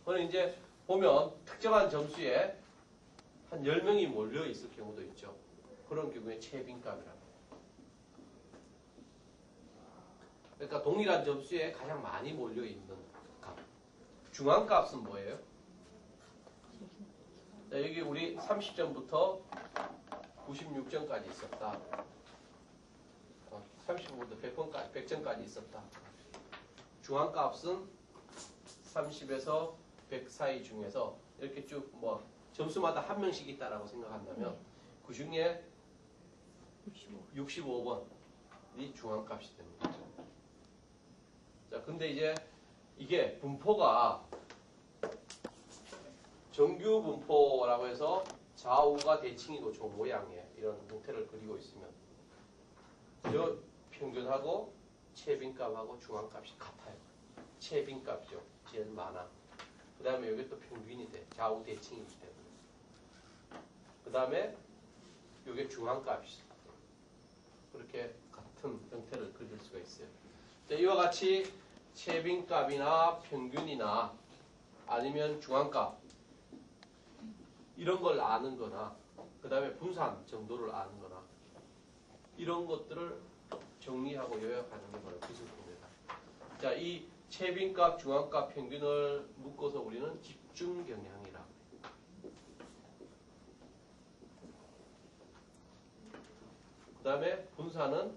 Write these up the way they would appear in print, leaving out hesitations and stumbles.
그럼 이제 보면 특정한 점수에 한 10명이 몰려 있을 경우도 있죠. 그런 경우에 최빈값이라고 해요. 그러니까 동일한 점수에 가장 많이 몰려 있는 값. 중앙값은 뭐예요? 자, 여기 우리 30점부터 96점까지 있었다. 30점부터 100점까지 있었다. 중앙값은 30에서 100 사이 중에서 이렇게 쭉 뭐 점수마다 한 명씩 있다라고 생각한다면 그 중에 65번이 중앙값이 되는 거죠. 자, 근데 이제 이게 분포가 정규 분포라고 해서 좌우가 대칭이고 저 모양의 이런 형태를 그리고 있으면 저 평균하고 최빈값하고 중앙값이 같아요. 최빈값이죠. 제일 많아. 그 다음에 여기 또 평균이 돼. 좌우 대칭이기 때문에. 그 다음에 이게 중앙값이죠. 그렇게 같은 형태를 그릴 수가 있어요. 자, 이와 같이 최빈값이나 평균이나 아니면 중앙값 이런 걸 아는 거나 그 다음에 분산 정도를 아는 거나 이런 것들을 정리하고 요약하는 게 바로 기술통계다. 자, 이 최빈값, 중앙값, 평균을 묶어서 우리는 집중경향이라고 해요. 그 다음에 분산은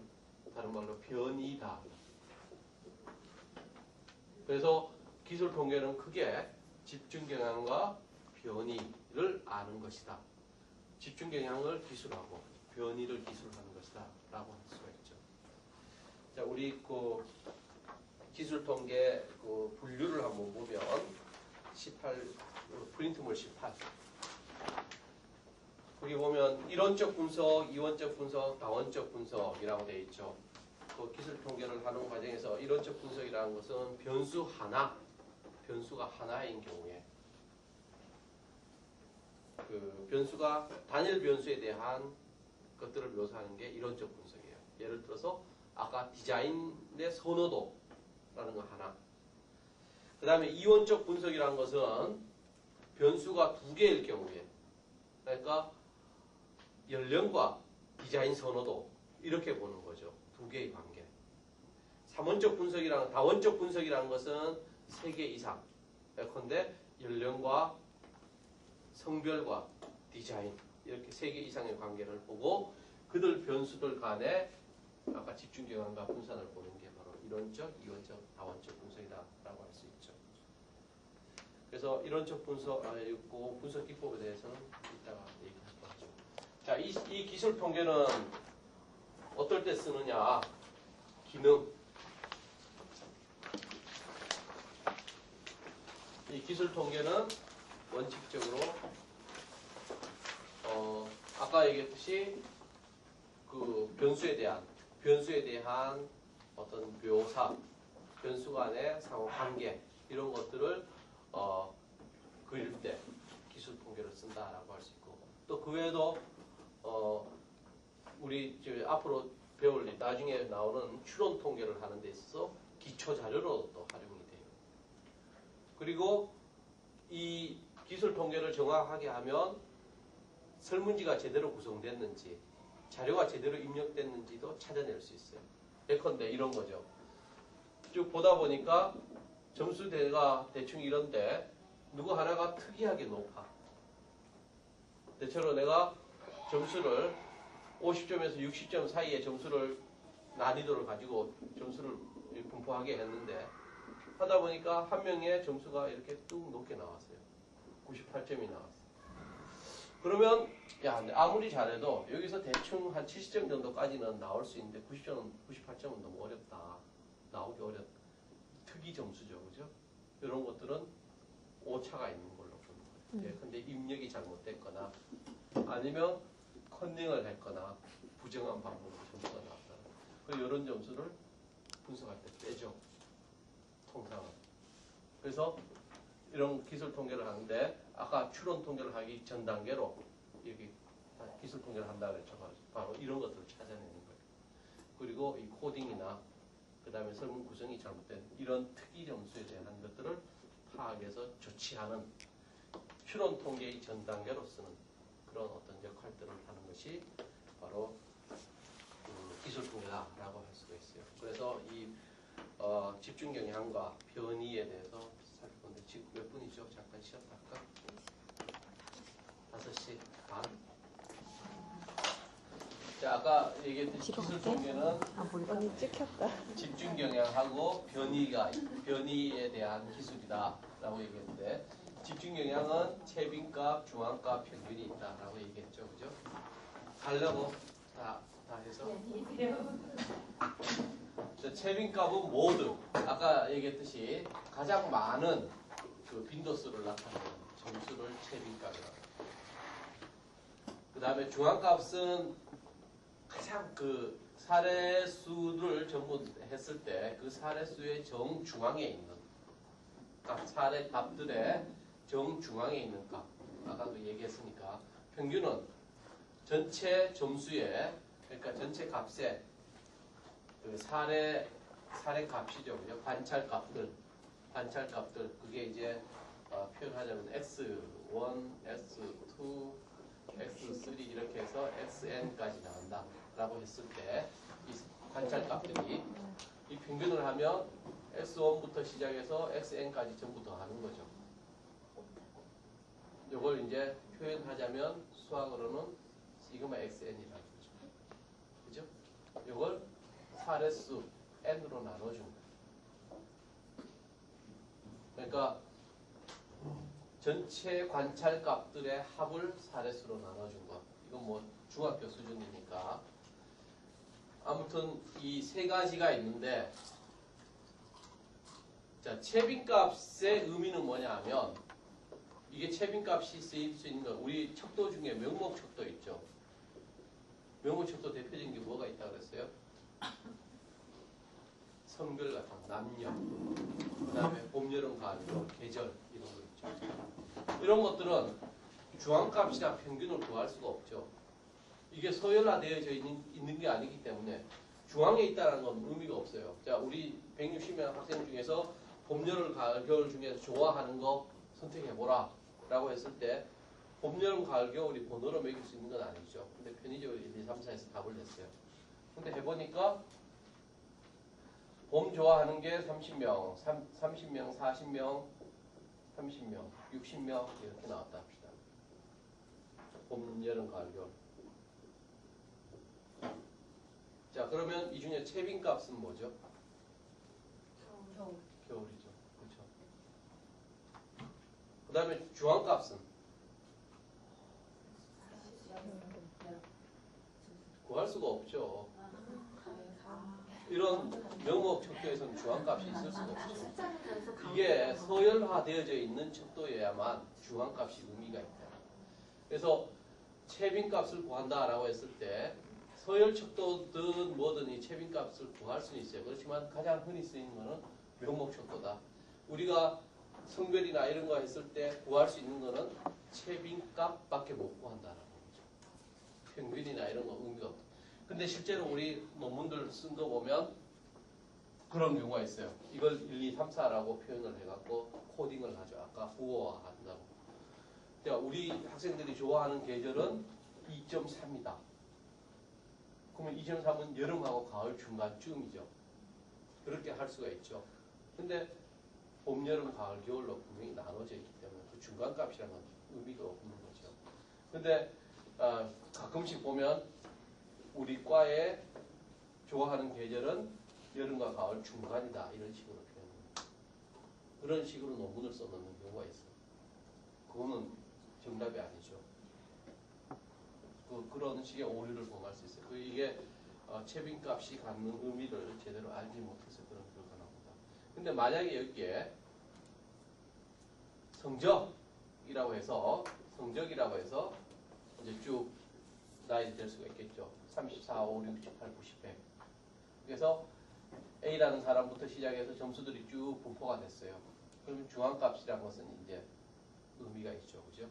다른 말로 변이다. 그래서 기술통계는 크게 집중경향과 변이를 아는 것이다. 집중경향을 기술하고 변이를 기술하는 것이다 라고 할 수가 있죠. 자, 우리 그 기술통계 그 분류를 한번 보면 18 프린트물 18 거기 보면 이론적 분석, 이원적 분석, 다원적 분석이라고 되어 있죠. 그 기술통계를 하는 과정에서 이론적 분석이라는 것은 변수가 하나인 경우에 그 변수가 단일 변수에 대한 것들을 묘사하는 게 이론적 분석이에요. 예를 들어서 아까 디자인의 선호도라는 거 하나. 그 다음에 이원적 분석이라는 것은 변수가 두 개일 경우에 그러니까 연령과 디자인 선호도 이렇게 보는 거죠. 두 개의 관계. 다원적 분석이라는 것은 세 개 이상. 예컨대 연령과 성별과 디자인 이렇게 세 개 이상의 관계를 보고 그들 변수들 간에 아까 집중경향과 분산을 보는 게 바로 이론적, 이원적, 다원적 분석이다라고 할 수 있죠. 그래서 이론적 분석, 있고 분석 기법에 대해서는 이따가 얘기할 거죠. 자, 이 기술 통계는 어떨 때 쓰느냐? 기능. 이 기술 통계는 원칙적으로 아까 얘기했듯이 그 변수에 대한 어떤 묘사, 변수 간의 상호 관계 이런 것들을 그릴 때 기술 통계를 쓴다라고 할 수 있고 또 그 외에도 우리 앞으로 배울 나중에 나오는 추론 통계를 하는 데 있어서 기초 자료로 또 활용이 돼요. 그리고 이 기술 통계를 정확하게 하면 설문지가 제대로 구성됐는지 자료가 제대로 입력됐는지도 찾아낼 수 있어요. 예컨대 이런 거죠. 쭉 보다 보니까 점수대가 대충 이런데 누구 하나가 특이하게 높아. 대체로 내가 점수를 50점에서 60점 사이의 점수를 난이도를 가지고 점수를 분포하게 했는데 하다 보니까 한 명의 점수가 이렇게 뚝 높게 나왔어요. 98점이 나왔어요. 그러면 야 아무리 잘해도 여기서 대충 한 70점 정도까지는 나올 수 있는데 98점은 너무 어렵다. 나오기 어렵다. 특이 점수죠. 그죠? 이런 것들은 오차가 있는 걸로 보는 거예요. 근데 입력이 잘못됐거나 아니면 컨닝을 했거나 부정한 방법으로 점수가 나왔다. 그래서 이런 점수를 분석할 때 빼죠. 통상은. 그래서 이런 기술 통계를 하는데 아까 추론 통계를 하기 전 단계로 여기 기술 통계를 한다고 그랬죠. 바로 이런 것들을 찾아내는 거예요. 그리고 이 코딩이나 그 다음에 설문 구성이 잘못된 이런 특이 점수에 대한 것들을 파악해서 조치하는 추론 통계의 전 단계로 쓰는 그런 어떤 역할들을 하는 것이 바로 기술 통계다라고 할 수가 있어요. 그래서 이 집중 경향과 변이에 대해서 살펴보는데 지금 몇 분이죠? 잠깐 쉬었다 할까? 5시 반. 자, 아까 얘기했듯이 기술 통계는 언니 찍혔다. 집중 경향하고 변이에 대한 기술이다라고 얘기했는데 집중 경향은 채빈값, 중앙값, 평균이 있다라고 얘기했죠, 그죠? 가려고 다 해서. 자, 채빈값은 모두 아까 얘기했듯이 가장 많은 그 빈도수를 나타내는 점수를 채빈값이라고. 그 다음에 중앙값은 가장 그 사례수를 전부 했을 때 그 사례수의 정중앙에 있는 값, 사례 값들의 정중앙에 있는 값. 아까도 얘기했으니까 평균은 전체 점수에 그러니까 전체 값에 그 사례 값이죠, 그죠? 관찰 값들 그게 이제 표현하자면 x1, x2, x3 이렇게 해서 xn까지 나온다라고 했을 때 이 관찰 값들이 이 평균을 하면 x1부터 시작해서 xn까지 전부 더 하는 거죠. 이걸 이제 표현하자면 수학으로는 시그마 xn이라는 거죠. 그죠? 이걸 사례수 n으로 나눠준 거예요. 그러니까 전체 관찰 값들의 합을 사례수로 나눠준 것. 이건 뭐 중학교 수준이니까. 아무튼 이 세 가지가 있는데, 자, 채빈값의 의미는 뭐냐 하면, 이게 채빈값이 쓰일 수 있는 건 우리 척도 중에 명목 척도 있죠. 명목 척도 대표적인 게 뭐가 있다고 그랬어요? 성별 같은 남녀, 그 다음에 봄, 여름, 가을, 계절 이런 거 있죠. 이런 것들은 중앙값이나 평균을 구할 수가 없죠. 이게 서열화되어져 있는 게 아니기 때문에 중앙에 있다는 건 의미가 없어요. 자, 우리 160명 학생 중에서 봄, 여름, 가을, 겨울 중에서 좋아하는 거 선택해보라 라고 했을 때 봄, 여름, 가을, 겨울이 번호로 매길 수 있는 건 아니죠. 근데 편의적으로 1, 2, 3, 4에서 답을 냈어요. 근데 해보니까 봄 좋아하는 게 30명, 30명, 40명, 30명, 60명 이렇게 나왔다 합시다. 봄, 여름, 가을, 겨울. 자, 그러면 이 중에 채빈값은 뭐죠? 겨울이죠. 그렇죠. 그 다음에 중앙값은 구할 수가 없죠. 이런 명목 척도에서는 중앙값이 있을 수가 없죠. 이게 서열화되어져 있는 척도여야만 중앙값이 의미가 있다. 그래서 채빈값을 구한다라고 했을 때 서열 척도든 뭐든 이 채빈값을 구할 수는 있어요. 그렇지만 가장 흔히 쓰이는 거는 명목 척도다. 우리가 성별이나 이런 거 했을 때 구할 수 있는 거는 채빈값밖에 못 구한다라는 거죠. 평균이나 이런 거 의미가 없다. 근데 실제로 우리 논문들 쓴 거 보면 그런 경우가 있어요. 이걸 1, 2, 3, 4라고 표현을 해갖고 코딩을 하죠. 아까 부호화 한다고. 그러니까 우리 학생들이 좋아하는 계절은 2.3이다. 그러면 2.3은 여름하고 가을 중간쯤이죠. 그렇게 할 수가 있죠. 근데 봄, 여름, 가을, 겨울로 분명히 나눠져 있기 때문에 그 중간값이라는 건 의미가 없는 거죠. 근데 가끔씩 보면 우리 과에 좋아하는 계절은 여름과 가을 중간이다 이런 식으로 표현합니다. 그런 식으로 논문을 써놓는 경우가 있어요. 그거는 정답이 아니죠. 그런 식의 오류를 범할 수 있어요. 이게 채빈값이 갖는 의미를 제대로 알지 못해서 그런 결과가 나옵니다. 근데 만약에 여기에 성적이라고 해서 이제 쭉 나열이 될 수가 있겠죠. 34, 5, 6, 7, 8, 9, 10, 100. 그래서 A라는 사람부터 시작해서 점수들이 쭉 분포가 됐어요. 그러면 중앙값이라는 것은 이제 의미가 있죠. 그죠?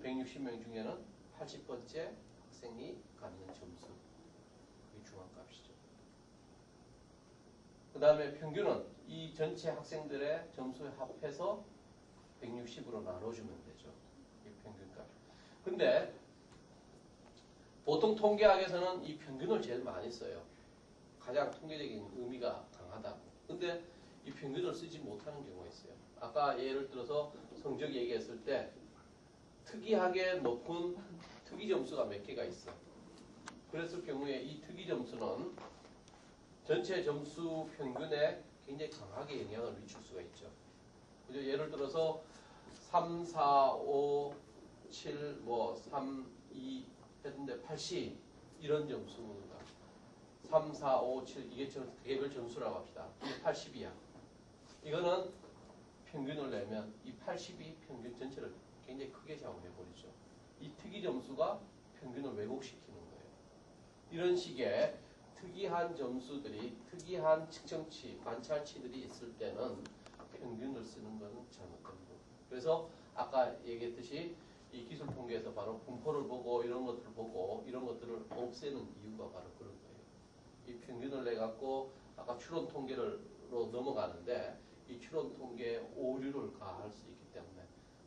160명 중에는 80번째 학생이 갖는 점수. 그게 중앙값이죠. 그 다음에 평균은 이 전체 학생들의 점수에 합해서 160으로 나눠주면 되죠. 이 평균값. 근데 보통 통계학에서는 이 평균을 제일 많이 써요. 가장 통계적인 의미가 강하다고. 근데 이 평균을 쓰지 못하는 경우가 있어요. 아까 예를 들어서 성적 얘기했을 때 특이하게 높은 특이 점수가 몇 개가 있어. 그랬을 경우에 이 특이 점수는 전체 점수 평균에 굉장히 강하게 영향을 미칠 수가 있죠. 그죠? 예를 들어서 3, 4, 5, 7, 뭐 3, 2 했는데 80 이런 점수가 3, 4, 5, 7 이게 개별 점수라고 합시다. 이게 80이야. 이거는 평균을 내면 이 80이 평균 전체를 굉장히 크게 작용해버리죠. 이 특이 점수가 평균을 왜곡시키는 거예요. 이런 식의 특이한 점수들이 특이한 측정치, 관찰치들이 있을 때는 평균을 쓰는 것은 잘못된 거예요. 그래서 아까 얘기했듯이 이 기술 통계에서 바로 분포를 보고 이런 것들을 보고 이런 것들을 없애는 이유가 바로 그런 거예요. 이 평균을 내 갖고 아까 추론 통계로 넘어가는데 이 추론 통계에 오류를 가할 수 있기 때문에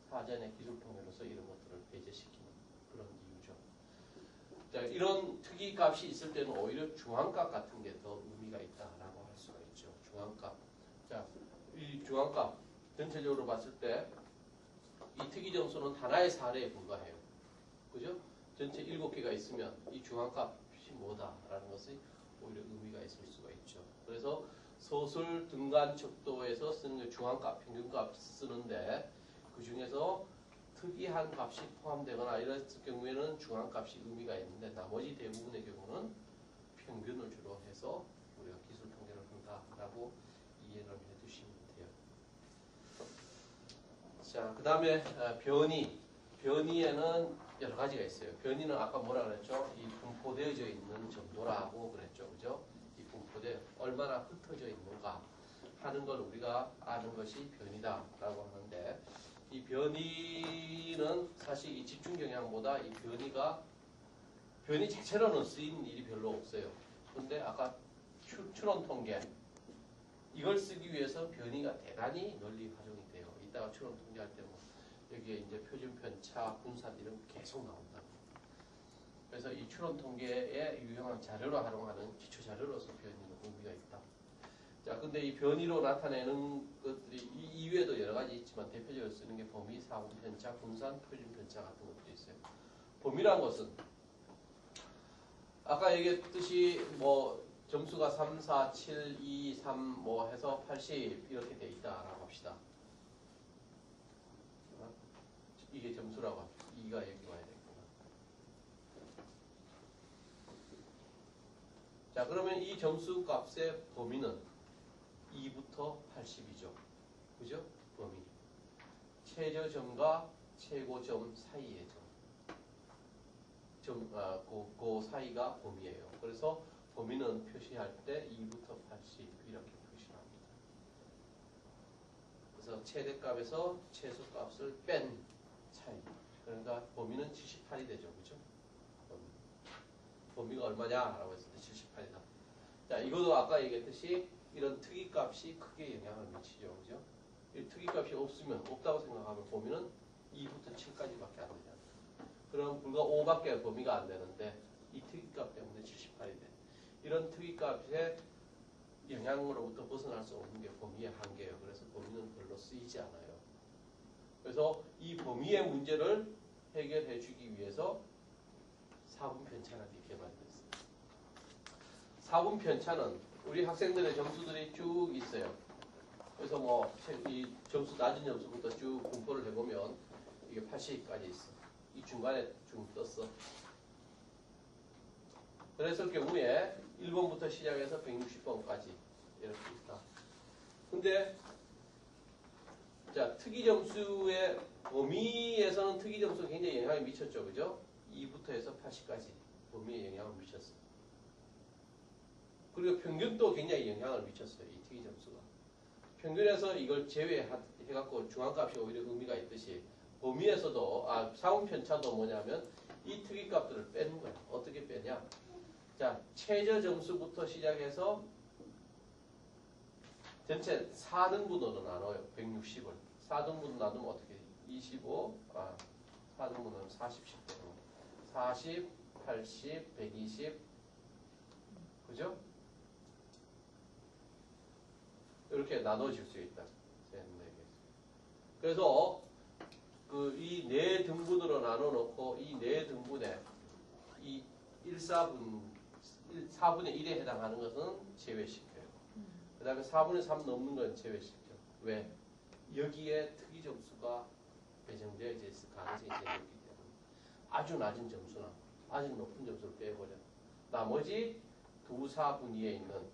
사전에 기술 통계로서 이런 것들을 배제시키는 그런 이유죠. 자, 이런 특이 값이 있을 때는 오히려 중앙값 같은 게 더 의미가 있다라고 할 수가 있죠. 중앙값. 자, 이 중앙값 전체적으로 봤을 때 이 특이 점수는 하나의 사례에 불과해요. 그죠? 전체 7개가 있으면 이 중앙값이 뭐다라는 것이 오히려 의미가 있을 수가 있죠. 그래서 서술 등간 척도에서 쓰는 게 중앙값, 평균값 쓰는데 그 중에서 특이한 값이 포함되거나 이랬을 경우에는 중앙값이 의미가 있는데 나머지 대부분의 경우는 평균을 주로 해서 우리가 기술 통계를 한다라고 이해를 해두시면 돼요. 자, 그 다음에 변이. 변이에는 여러 가지가 있어요. 변이는 아까 뭐라 그랬죠? 이 분포되어져 있는 정도라고 그랬죠. 그죠? 이 분포되 얼마나 흩어져 있는가 하는 걸 우리가 아는 것이 변이다라고 하는데 이 변이는 사실 이 집중 경향보다 이 변이 자체로는 쓰인 일이 별로 없어요. 근데 아까 추론 통계 이걸 쓰기 위해서 변이가 대단히 널리 활용이 돼요. 이따가 추론 통계할 때 뭐 여기에 이제 표준 편차, 분산 이런 게 계속 나온다. 그래서 이 추론 통계에 유용한 자료로 활용하는 기초 자료로서 변이는 의미가 있다. 자, 근데 이 변이로 나타내는 것들이 이 이외에도 여러 가지 있지만 대표적으로 쓰는 게 범위, 사분 편차, 분산, 표준 편차 같은 것들이 있어요. 범위란 것은 아까 얘기했듯이 뭐 점수가 3, 4, 7, 2, 3 뭐 해서 80 이렇게 돼 있다라고 합시다. 이게 점수라고 합시다. 2가 여기 와야 되겠구나. 자, 그러면 이 점수 값의 범위는 2부터 80이죠. 그죠? 범위. 최저점과 최고점 사이의 그 사이가 범위예요. 그래서 범위는 표시할 때 2부터 80 이렇게 표시를 합니다. 그래서 최대값에서 최소값을 뺀 차이. 그러니까 범위는 78이 되죠. 그죠? 범위가 얼마냐라고 했을 때 78이다. 자, 이것도 아까 얘기했듯이 이런 특이값이 크게 영향을 미치죠. 그죠? 이 특이값이 없다고 생각하면 범위는 2부터 7까지밖에 안 되잖아요. 그럼 불과 5밖에 범위가 안 되는데 이 특이값 때문에 78이 돼. 이런 특이값의 영향으로부터 벗어날 수 없는 게 범위의 한계예요. 그래서 범위는 별로 쓰이지 않아요. 그래서 이 범위의 문제를 해결해 주기 위해서 사분 편차라는 게 개발됐어요. 사분 편차는 우리 학생들의 점수들이 쭉 있어요. 그래서 뭐 이 점수 낮은 점수부터 쭉 분포를 해보면 이게 80까지 있어. 이 중간에 쭉 떴어. 그랬을 경우에 1번부터 시작해서 160번까지 이렇게 있다. 근데 자, 특이 점수의 범위에서는 특이 점수가 굉장히 영향을 미쳤죠. 그죠? 2부터 해서 80까지 범위에 영향을 미쳤어. 그리고 평균도 굉장히 영향을 미쳤어요. 이 특이 점수가. 평균에서 이걸 제외해갖고 중앙값이 오히려 의미가 있듯이 범위에서도 사분 편차도 뭐냐면 이 특이값들을 빼는 거야. 어떻게 빼냐? 자, 최저 점수부터 시작해서 전체 4등분으로 나눠요. 160을. 4등분 나누면 어떻게 돼? 25, 4등분은 40씩 되고 40, 80, 120 그죠? 이렇게 나눠질 수 있다. 그래서 이 네 등분으로 나눠 놓고 이 네 등분에 이 4분의 1에 해당하는 것은 제외시켜요. 그 다음에 4분의 3 넘는 건 제외시켜. 왜? 여기에 특이 점수가 배정되어 있을 가능성이 제일 높기 때문에 아주 낮은 점수나 아주 높은 점수를 빼버려. 나머지 두 4분위에 있는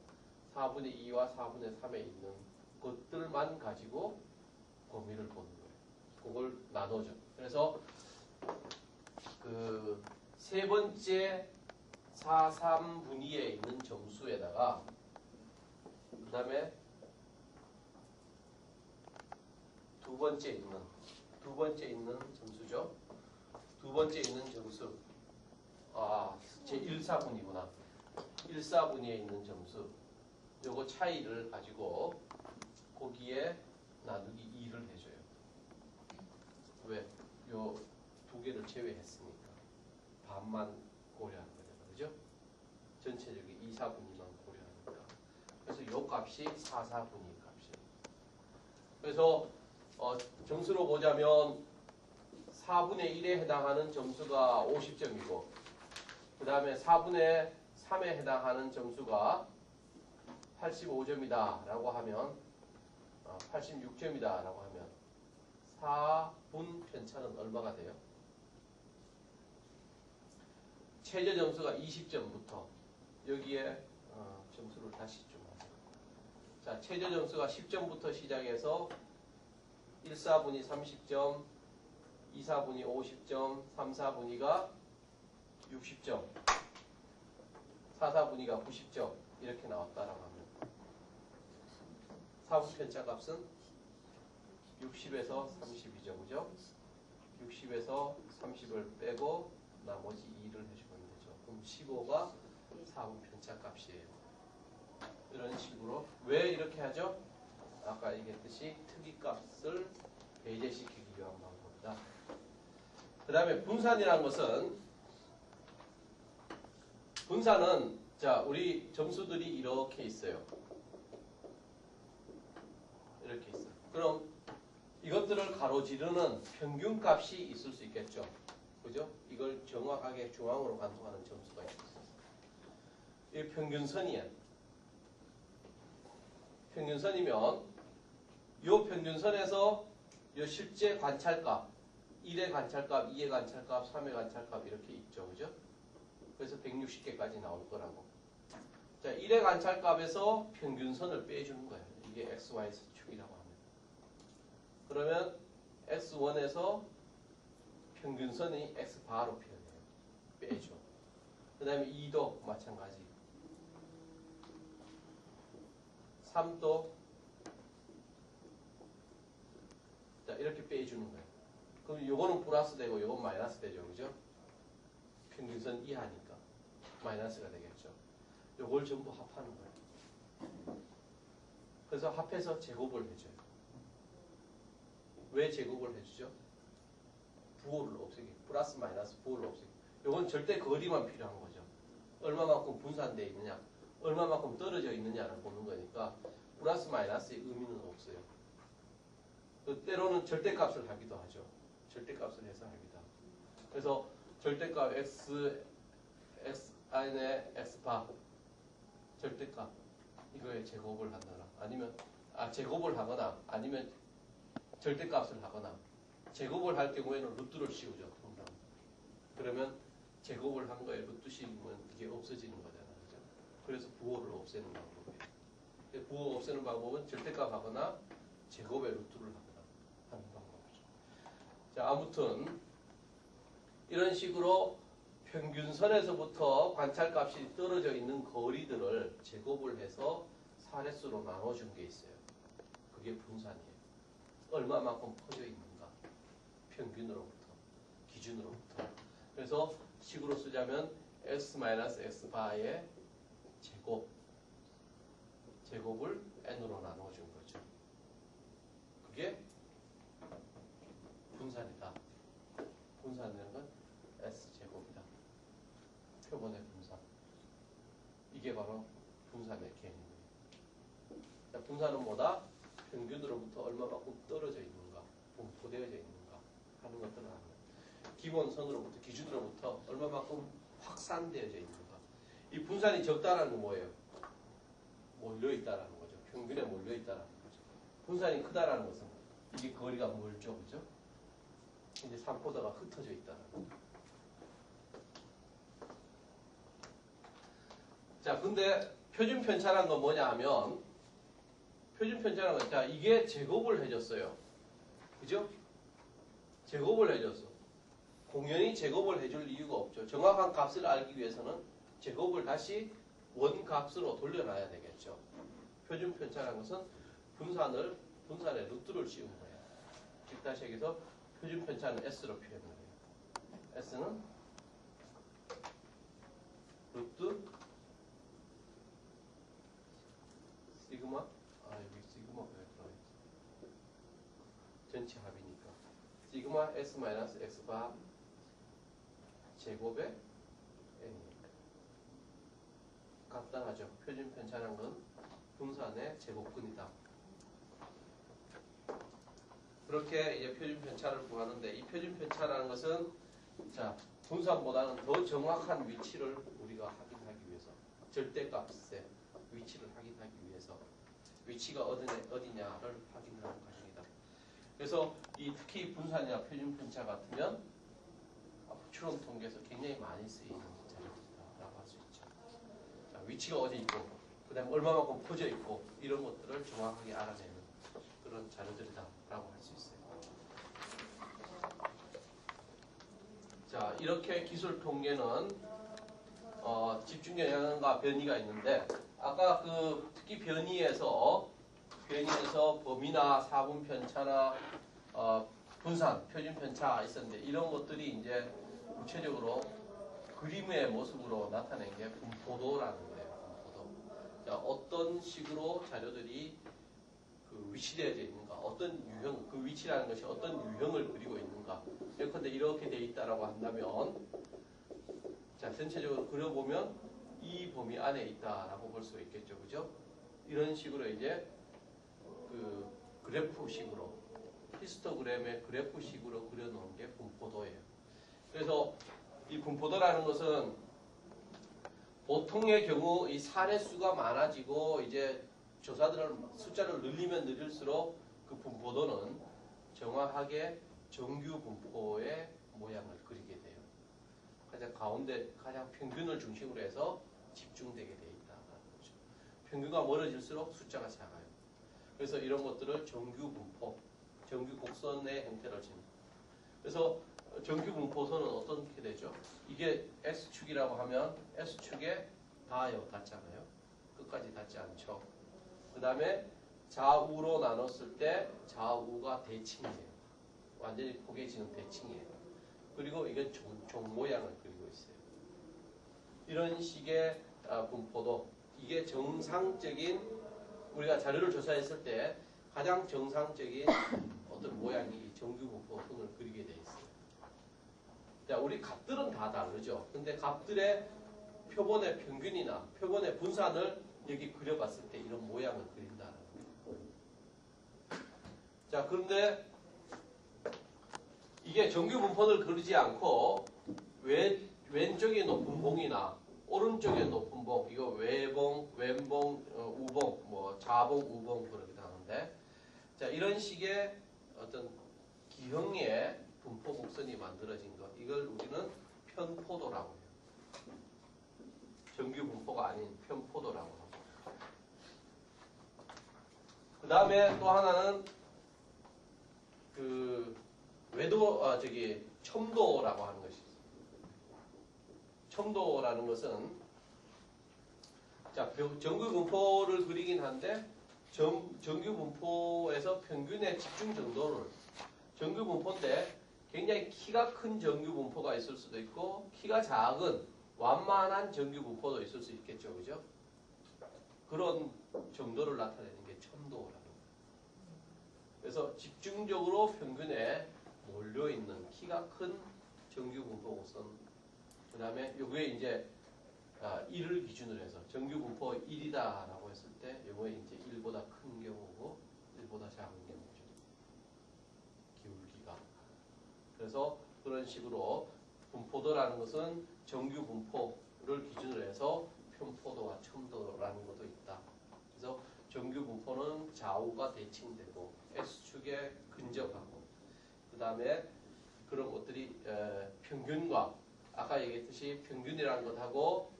4분의 2와 4분의 3에 있는 것들만 가지고 범위를 보는 거예요. 그걸 나눠줘. 그래서 그 세 번째 4, 3분위에 있는 점수에다가 그 다음에 두 번째 있는 점수죠. 두 번째 있는 점수. 제 1사분이구나. 1사분위에 있는 점수. 요거 차이를 가지고 거기에 나누기 2를 해줘요. 왜? 요 두 개를 제외했으니까. 반만 고려하는 거잖아. 그죠? 전체적인 2, 4분위만 고려하니까. 그래서 요 값이 4, 4분위 값이에요. 그래서 점수로 보자면 4분의 1에 해당하는 점수가 50점이고 그 다음에 4분의 3에 해당하는 점수가 85점이다 라고 하면 86점이다 라고 하면 4분 편차는 얼마가 돼요? 최저 점수가 20점부터 여기에 점수를 다시 좀 하세요. 자, 최저 점수가 10점부터 시작해서 1, 4분위 30점, 2, 4분위 50점, 3, 4분위가 60점, 4, 4분위가 90점 이렇게 나왔다라고 하면 4분 편차 값은 60에서 32점, 그죠? 60에서 30을 빼고 나머지 2를 해주면 되죠. 그럼 15가 4분 편차 값이에요. 이런 식으로. 왜 이렇게 하죠? 아까 얘기했듯이 특이값을 배제시키기 위한 방법이다. 그 다음에 분산이라는 것은 분산은 자 우리 점수들이 이렇게 있어요. 이렇게 있어요. 그럼 이것들을 가로지르는 평균값이 있을 수 있겠죠. 그죠? 이걸 정확하게 중앙으로 간통하는 점수가 있어요. 이 평균선이에요. 평균선이면 이 평균선에서 이 실제 관찰값 1의 관찰값, 2의 관찰값, 3의 관찰값 이렇게 있죠. 그죠? 그래서 160개까지 나올 거라고. 자, 1의 관찰값에서 평균선을 빼주는 거예요. 이게 XY 축이라고 합니다. 그러면 X1에서 평균선이 X바로 표현해요. 빼줘. 그 다음에 2도 마찬가지. 3도 자, 이렇게 빼주는 거예요. 그럼 요거는 플러스 되고 요건 마이너스 되죠. 그죠? 평균선 이하니까 마이너스가 되겠죠. 요걸 전부 합하는 거예요. 그래서 합해서 제곱을 해줘요. 왜 제곱을 해주죠? 부호를 없애기. 플러스 마이너스 부호를 없애기. 요건 절대 거리만 필요한 거죠. 얼마만큼 분산되어 있느냐, 얼마만큼 떨어져 있느냐를 보는 거니까 플러스 마이너스의 의미는 없어요. 때로는 절대값을 하기도 하죠. 절대값을 해서 하기도 하고. 그래서 절대값 xn의 x바 절대값 이거에 제곱을 한다나 아니면 제곱을 하거나 아니면 절대값을 하거나 제곱을 할 경우에는 루트를 씌우죠. 통상. 그러면 제곱을 한 거에 루트 씌우면 이게 없어지는 거잖아요. 그죠? 그래서 부호를 없애는 방법이에요. 부호 없애는 방법은 절대값 하거나 제곱에 루트를 하거나 하는 방법이죠. 자, 아무튼 이런 식으로 평균선에서부터 관찰값이 떨어져 있는 거리들을 제곱을 해서 사례수로 나눠준 게 있어요. 그게 분산이에요. 얼마만큼 퍼져 있는가. 평균으로부터, 기준으로부터. 그래서 식으로 쓰자면 x-x바의 제곱을 n으로 나눠준 표본의 분산. 이게 바로 분산의 개념이에요. 자, 분산은 뭐다? 평균으로부터 얼마만큼 떨어져 있는가, 분포되어져 있는가 하는 것들을 하는 거예요. 기본선으로부터, 기준으로부터 얼마만큼 확산되어져 있는가. 이 분산이 적다라는 건 뭐예요? 몰려있다라는 거죠. 평균에 몰려있다라는 거죠. 분산이 크다라는 것은 이게 거리가 멀죠, 그죠? 이제 산포도가 흩어져 있다는 거죠. 자, 근데 표준 편차라는 건 뭐냐 하면, 표준 편차라는 건, 자, 이게 제곱을 해줬어요. 그죠? 제곱을 해줬어. 공연히 제곱을 해줄 이유가 없죠. 정확한 값을 알기 위해서는 제곱을 다시 원값으로 돌려놔야 되겠죠. 표준 편차라는 것은 분산의 루트를 씌운 거예요. 즉, 다시 여기서 표준 편차는 S로 표현을 해요. S는 루트 시그마, 여기 시그마가 왜 들어있지? 전체 합이니까. 시그마 S 마이너스 X바 제곱의 N이니까. 간단하죠. 표준 편차라는 건 분산의 제곱근이다. 그렇게 이제 표준 편차를 구하는데, 이 표준 편차라는 것은, 자, 분산보다는 더 정확한 위치를 우리가 확인하기 위해서, 절대값의 위치를 확인하기 위해서 위치가 어디냐를 확인하는 것입니다. 그래서 특히 분산이나 표준 편차 같으면 추론 통계에서 굉장히 많이 쓰이는 자료들이라고 할 수 있죠. 자, 위치가 어디 있고, 그 다음에 얼마만큼 퍼져 있고, 이런 것들을 정확하게 알아내는 그런 자료들이다라고 할 수 있어요. 자, 이렇게 기술 통계는 집중 영향과 변이가 있는데, 아까 특히 변이에서 범위나 사분 편차나 분산, 표준 편차 있었는데, 이런 것들이 이제 구체적으로 그림의 모습으로 나타낸 게 분포도라는 거예요. 분포도. 자, 어떤 식으로 자료들이 위치되어져 있는가, 어떤 유형, 그 위치라는 것이 어떤 유형을 그리고 있는가. 예컨대 이렇게 돼 있다라고 한다면, 자, 전체적으로 그려보면 이 범위 안에 있다라고 볼 수 있겠죠, 그죠? 이런 식으로 이제 그래프식으로, 히스토그램의 그래프식으로 그려놓은 게 분포도예요. 그래서 이 분포도라는 것은 보통의 경우 이 사례 수가 많아지고 이제 조사들을 숫자를 늘리면 늘릴수록 그 분포도는 정확하게 정규 분포의 모양을 그리게 돼요. 가장 가운데, 가장 평균을 중심으로 해서 집중되게 돼 있다는 거죠. 평균과 멀어질수록 숫자가 작아요. 그래서 이런 것들을 정규 분포, 정규 곡선의 형태를 지닌. 그래서 정규 분포선은 어떻게 되죠? 이게 X축이라고 하면 S축에 닿잖아요. 끝까지 닿지 않죠. 그 다음에 좌우로 나눴을 때 좌우가 대칭이에요. 완전히 포개지는 대칭이에요. 그리고 이건 종 모양을 그리고 있어요. 이런 식의 분포도, 이게 정상적인, 우리가 자료를 조사했을 때 가장 정상적인 어떤 모양이 정규 분포선을 그리게 돼 있어요. 자, 우리 값들은 다 다르죠. 근데 값들의 표본의 평균이나 표본의 분산을 여기 그려봤을 때 이런 모양을 그린다는 거예요. 자, 그런데 이게 정규 분포를 그리지 않고 왼쪽에 높은 봉이나 오른쪽에 높은 봉, 이거 외봉, 왼봉, 우봉, 뭐 좌봉, 우봉 그러기도 하는데, 자, 이런 식의 어떤 기형의 분포 곡선이 만들어진 것, 이걸 우리는 편포도라고 해요. 정규 분포가 아닌 편포도라고 합니다. 그 다음에 또 하나는 첨도라고 하는 것이 있어요. 첨도라는 것은, 자, 정규 분포를 그리긴 한데, 정규 분포에서 평균의 집중 정도를, 정규 분포인데 굉장히 키가 큰 정규 분포가 있을 수도 있고, 키가 작은 완만한 정규 분포도 있을 수 있겠죠, 그죠? 그런 정도를 나타내는 게 첨도라는 거예요. 그래서 집중적으로 평균에 몰려있는 키가 큰 정규 분포 곡선, 그 다음에 요게 이제 1을 기준으로 해서 정규 분포 1이다라고 했을 때 요거에 이제 1보다 큰 경우고 1보다 작은 경우죠. 기울기가. 그래서 그런 식으로 분포도라는 것은 정규 분포를 기준으로 해서 편포도와 첨도라는 것도 있다. 그래서 정규 분포는 좌우가 대칭되고 X축에 근접하고 그 다음에 그런 것들이 평균과 아까 얘기했듯이 평균이라는 것하고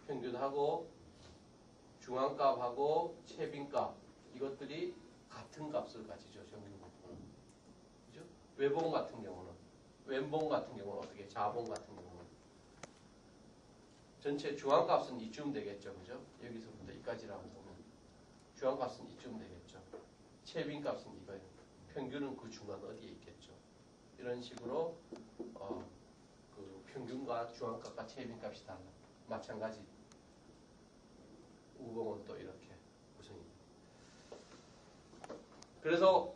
평균하고 중앙값하고 최빈값 이것들이 같은 값을 가지죠. 정규 분포는. 그죠? 외봉 같은 경우는 왼봉 같은 경우는 어떻게 좌봉 같은 경우는 전체 중앙값은 이쯤 되겠죠. 그죠? 여기서부터 여기까지라고 보면 중앙값은 이쯤 되겠죠. 최빈값은 이거예요. 평균은 그 중간 어디에 있겠죠. 이런 식으로 그 평균과 중앙값과 최빈값이 달라. 마찬가지 우봉은 또 이렇게 구성입니다. 그래서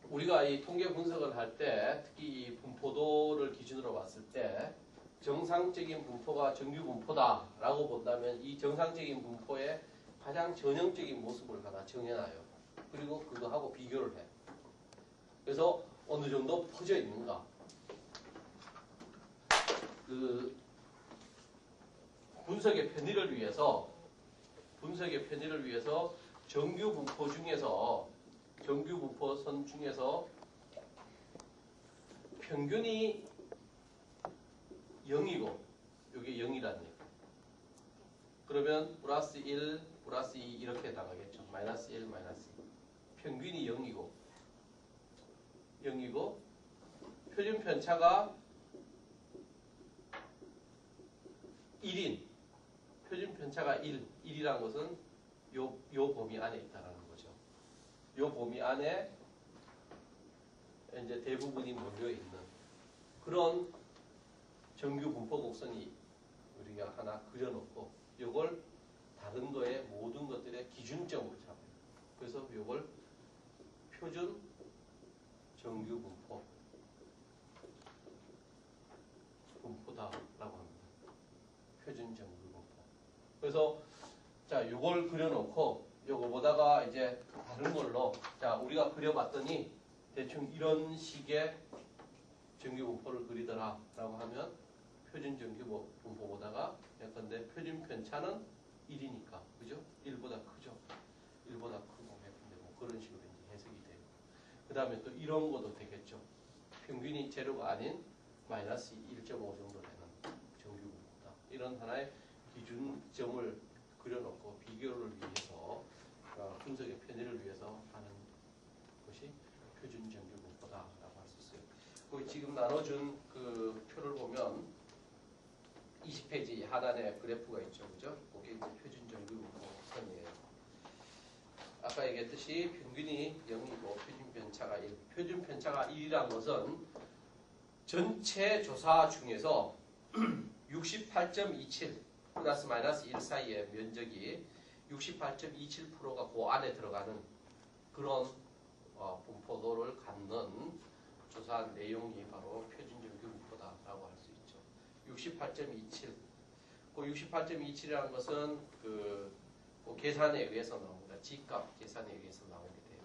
우리가 이 통계 분석을 할 때 특히 이 분포도를 기준으로 봤을 때 정상적인 분포가 정규 분포다라고 본다면 이 정상적인 분포의 가장 전형적인 모습을 하나 정해놔요. 그리고 그거하고 비교를 해. 그래서 어느 정도 퍼져 있는가. 그 분석의 편의를 위해서 정규 분포선 중에서 평균이 0이고 이게 0이라는 얘기. 그러면 플러스 1, 플러스 2 이렇게 나가겠죠. 마이너스 1, 마이너스 2. 평균이 0이고 표준 편차가 1인 표준 편차가 1이라는 것은 요 범위 안에 있다는 거죠. 요 범위 안에 이제 대부분이 몰려 있는 그런 정규 분포 곡선이 우리가 하나 그려놓고 요걸 다른 거의 모든 것들의 기준점으로 잡아요. 그래서 요걸 표준 정규 분포다라고 합니다. 표준 정규 분포. 그래서 자 요걸 그려놓고 요거보다가 이제 다른 걸로 자 우리가 그려봤더니 대충 이런 식의 정규 분포를 그리더라라고 하면 표준 정규 분포보다가 예컨대 표준 편차는 1이니까 그죠? 1보다 크죠? 1보다 크고 예컨대 뭐 그런 식으로 이제 해석이 돼요. 그 다음에 또 이런 것도 되겠죠. 평균이 제로가 아닌 마이너스 1.5 정도 되는 정규 분포다. 이런 하나의 기준점을 그려놓고 비교를 위해서 분석의 편의를 위해서 하는 것이 표준 정규 분포다라고 할 수 있어요. 그 지금 나눠준 그 표를 보면 20페이지 하단에 그래프가 있죠, 그죠? 그게 이제 표준 정규 분포 선이에요. 아까 얘기했듯이 평균이 0이고 표준 편차가 1. 표준 편차가 1이란 것은 전체 조사 중에서 68.27 플러스 마이너스 1 사이의 면적이 68.27%가 그 안에 들어가는 그런 분포도를 갖는 조사한 내용이 바로 표준정규 분포다라고 할 수 있죠. 68.27. 그 68.27이라는 것은 그 계산에 의해서 나옵니다. G값 계산에 의해서 나오게 돼요.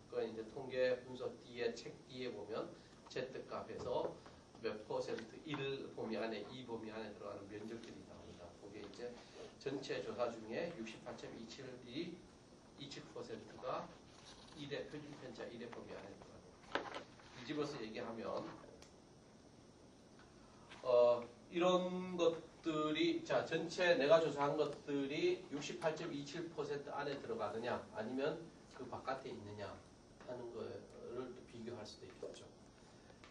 그건 이제 통계 분석 뒤에 책 뒤에 보면 Z값에서 몇 퍼센트 1 범위 안에 2 범위 안에 들어가는 면적들이 나옵니다. 그게 이제 전체 조사 중에 68.27이 27%가 1의 표준 편차 1의 범위 안에 들어가요. 뒤집어서 얘기하면 이런 것들이 자 전체 내가 조사한 것들이 68.27% 안에 들어가느냐 아니면 그 바깥에 있느냐 하는 거를 비교할 수도 있겠죠.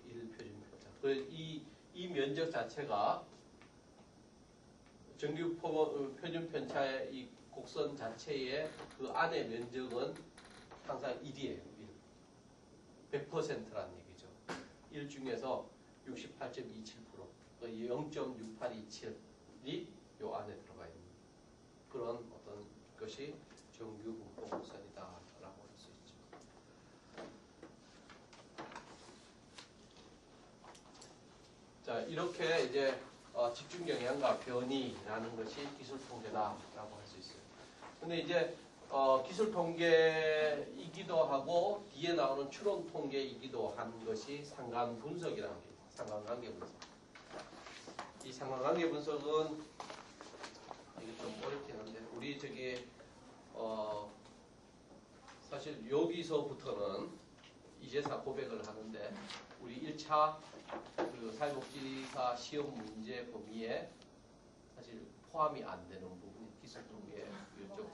1 표준 편차. 이 면적 자체가 정규 표준 편차의 이 곡선 자체의 그 안의 면적은 항상 1이에요. 100%라는 얘기죠. 1 중에서 68.27% 0.6827이 요 안에 들어가 있는 그런 어떤 것이 정규 분포 곡선이다라고 할 수 있죠. 자 이렇게 이제 집중 영향과 변이라는 것이 기술 통계다라고 할 수 있어요. 근데 이제 기술 통계이기도 하고 뒤에 나오는 추론 통계이기도 한 것이 상관 분석이라는 게 있어요. 상관관계 분석. 이 상관관계 분석은 이게 좀 어렵긴 한데 우리 저기 사실 여기서부터는 이제사 고백을 하는데 우리 1차 그 사회복지사 시험 문제 범위에 사실 포함이 안 되는 부분이 기술 통계 이쪽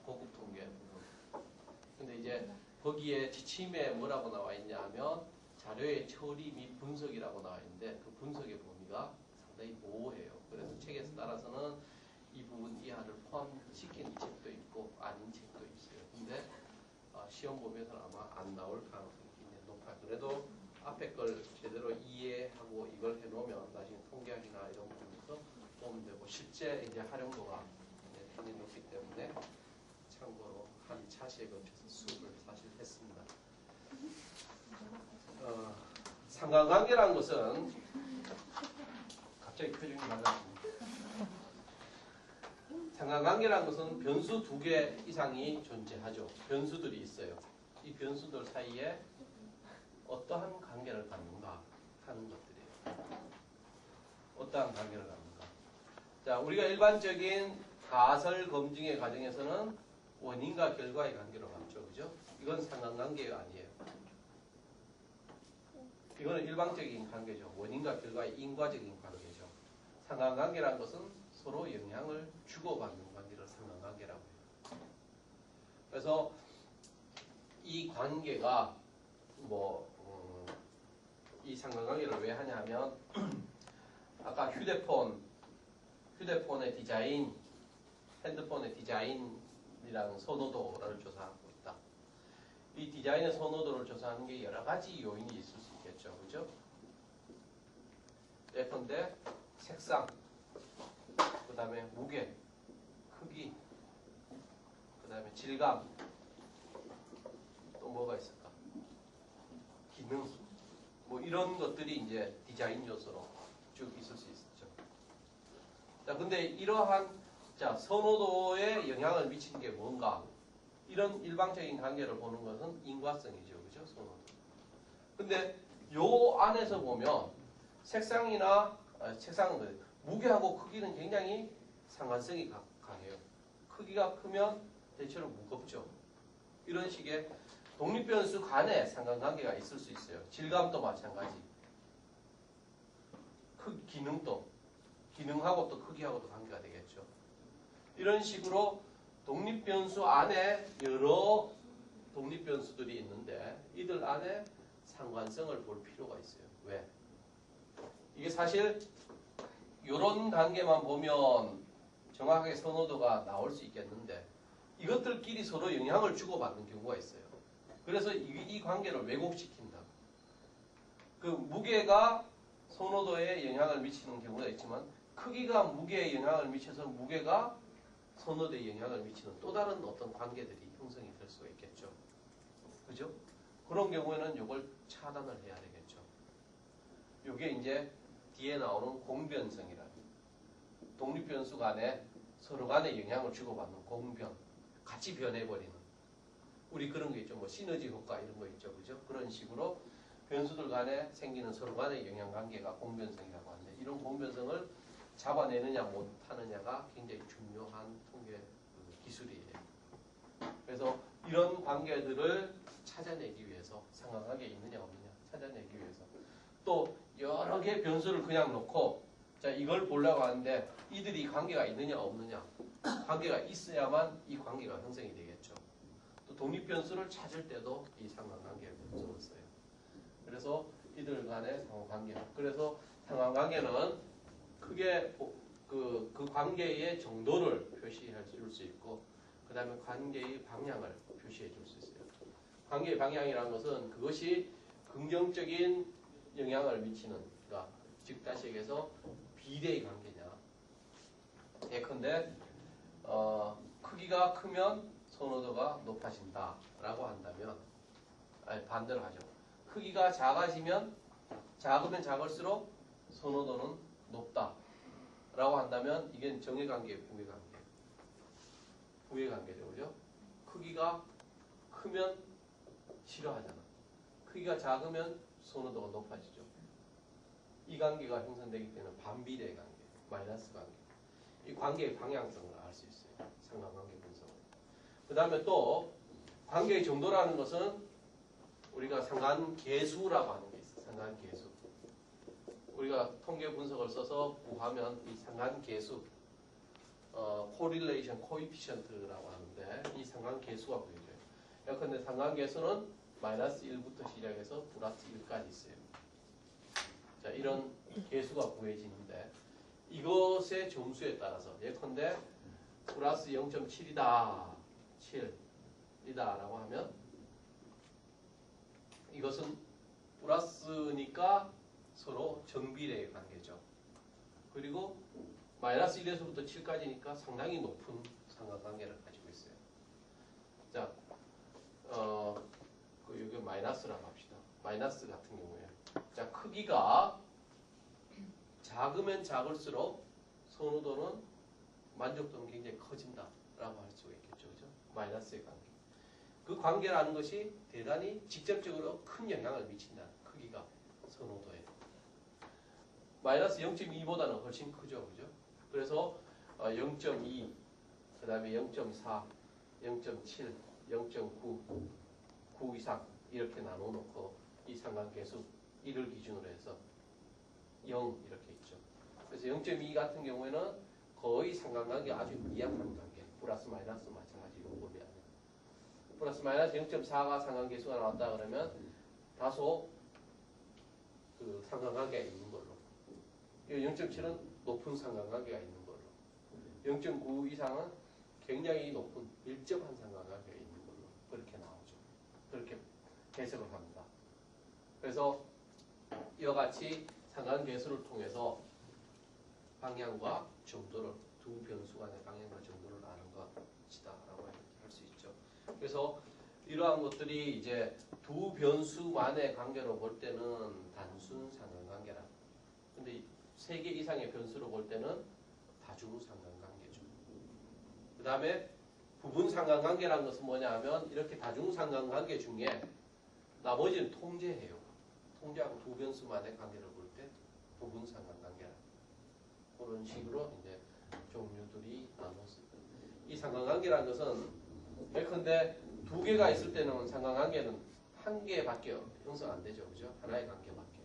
고급 통계 부분. 근데 이제 거기에 지침에 뭐라고 나와 있냐 하면 자료의 처리 및 분석이라고 나와 있는데 그 분석의 범위가 상당히 모호해요. 그래서 책에서 따라서는 이 부분 이하를 포함시킨 책도 있고 아닌 책도 있어요. 근데 시험 범위에서는 아마 안 나올 가능성이 굉장히 높아요. 그래도 앞에 걸 제대로 이해하고 이걸 해놓으면 나중에 통계학이나 이런 부분에서 보면 되고 실제 이제 활용도가 굉장히 높기 때문에 참고로 한 차시에 걸쳐서 수업을 사실 했습니다. 상관관계라는 것은 갑자기 표정이 달라집니다. 상관관계라는 것은 변수 2개 이상이 존재하죠. 변수들이 있어요. 이 변수들 사이에 어떠한 관계를 갖는가 하는 것들이에요. 어떠한 관계를 갖는가. 자, 우리가 일반적인 가설 검증의 과정에서는 원인과 결과의 관계로 갖죠. 그죠? 이건 상관관계가 아니에요. 이거는 일방적인 관계죠. 원인과 결과의 인과적인 관계죠. 상관관계라는 것은 서로 영향을 주고받는 관계를 상관관계라고 해요. 그래서 이 관계가 이 상관관계를 왜 하냐면 아까 휴대폰의 디자인, 핸드폰의 디자인이랑 선호도를 조사하고 있다. 이 디자인의 선호도를 조사하는 게 여러 가지 요인이 있을 수 있겠죠. 그죠? 예컨대 색상, 그 다음에 무게, 크기, 그 다음에 질감, 또 뭐가 있을까? 기능, 뭐 이런 것들이 이제 디자인 요소로 쭉 있을 수 있죠. 자, 근데 이러한 선호도에 영향을 미치는 게 뭔가? 이런 일방적인 관계를 보는 것은 인과성이죠. 그죠? 선호도. 근데 요 안에서 보면 색상은 무게하고 크기는 굉장히 상관성이 강해요. 크기가 크면 대체로 무겁죠. 이런 식의 독립변수 간에 상관관계가 있을 수 있어요. 질감도 마찬가지. 기능하고 또 크기하고도 관계가 되겠죠. 이런 식으로 독립변수 안에 여러 독립변수들이 있는데 이들 안에 상관성을 볼 필요가 있어요. 왜? 이게 사실 이런 단계만 보면 정확하게 선호도가 나올 수 있겠는데 이것들끼리 서로 영향을 주고받는 경우가 있어요. 그래서 이 관계를 왜곡시킨다. 그 무게가 선호도에 영향을 미치는 경우가 있지만 크기가 무게에 영향을 미쳐서 무게가 선호도에 영향을 미치는 또 다른 어떤 관계들이 형성이 될 수가 있겠죠. 그죠? 그런 경우에는 이걸 차단을 해야 되겠죠. 이게 이제 뒤에 나오는 공변성이라는 독립변수 간에 서로 간에 영향을 주고받는 공변, 같이 변해버리는 우리 그런 거 있죠. 뭐 시너지 효과 이런 거 있죠. 그죠? 그런 식으로 변수들 간에 생기는 서로 간의 영향관계가 공변성이라고 하는데 이런 공변성을 잡아내느냐 못하느냐가 굉장히 중요한 통계 기술이에요. 그래서 이런 관계들을 찾아내기 위해서 상관관계 있느냐 없느냐 찾아내기 위해서 또 여러 개의 변수를 그냥 놓고 자 이걸 보려고 하는데 이들이 관계가 있느냐 없느냐 관계가 있어야만 이 관계가 형성이 되겠죠. 또 독립변수를 찾을 때도 이 상관관계를 분석을 써요. 그래서 이들 간의 상관관계. 그래서 상관관계는 크게 그 관계의 정도를 표시해 줄 수 있고 그 다음에 관계의 방향을 표시해 줄 수 있어요. 관계의 방향이라는 것은 그것이 긍정적인 영향을 미치는 그러니까 즉 다시 얘기해서 비대의 관계냐 예컨대 크기가 크면 선호도가 높아진다라고 한다면 아니 반대로 하죠. 크기가 작으면 작을수록 선호도는 높다. 라고 한다면 이게 정해관계, 부해관계. 부해관계죠. 그죠? 크기가 크면 싫어하잖아. 크기가 작으면 선호도가 높아지죠. 이 관계가 형성되기 때문에 반비례 관계, 마이너스 관계. 이 관계의 방향성을 알 수 있어요. 상관관계 분석으로. 그 다음에 또 관계의 정도라는 것은 우리가 상관계수라고 하는 게 있어요. 상관계수. 우리가 통계 분석을 써서 구하면 이 상관계수, correlation coefficient라고 하는데 이 상관계수가 보여져요. 예컨대 상관계수는 마이너스 1부터 시작해서 플러스 1까지 있어요. 자, 이런 계수가 구해지는데 이것의 점수에 따라서 예컨대 플러스 0.7이다, 7이다 라고 하면 이것은 플러스니까 서로 정비례의 관계죠. 그리고 마이너스 1에서부터 7까지니까 상당히 높은 상관관계를 가지고 있어요. 자, 여기 마이너스라고 합시다. 마이너스 같은 경우에 자, 크기가 작으면 작을수록 선호도는 만족도는 굉장히 커진다라고 할 수가 있겠죠. 그죠? 마이너스의 관계. 그 관계라는 것이 대단히 직접적으로 큰 영향을 미친다. 크기가 선호도에. 마이너스 0.2보다는 훨씬 크죠. 그죠? 그래서 0.2, 그 다음에 0.4, 0.7, 0.9, 9 이상 이렇게 나눠놓고 이 상관계수 1을 기준으로 해서 0 이렇게 있죠. 그래서 0.2 같은 경우에는 거의 상관관계 아주 미약한 관계. 플러스 마이너스 마찬가지로 보면 플러스 마이너스 0.4가 상관계수가 나왔다 그러면 다소 그 상관관계가 있는 걸로. 0.7은 높은 상관관계가 있는 걸로. 0.9 이상은 굉장히 높은 밀접한 상관관계가 있는 걸로. 그렇게 나오죠. 그렇게 해석을 합니다. 그래서 이와 같이 상관계수를 통해서 방향과 정도를 두 변수 간의 방향과 정도를 아는 것이다라고 할 수 있죠. 그래서 이러한 것들이 이제 두 변수만의 관계로 볼 때는 단순 상관관계라. 근데 세 개 이상의 변수로 볼 때는 다중 상관관계죠. 그 다음에 부분 상관관계라는 것은 뭐냐 하면 이렇게 다중 상관관계 중에 나머지는 통제해요. 통제하고 두 변수만의 관계를 볼 때 부분 상관관계라. 그런 식으로 이제 종류들이 나눠서 이 상관관계라는 것은 예컨대 두 개가 있을 때는 상관관계는 한 개밖에 형성 안 되죠. 그죠? 하나의 관계밖에.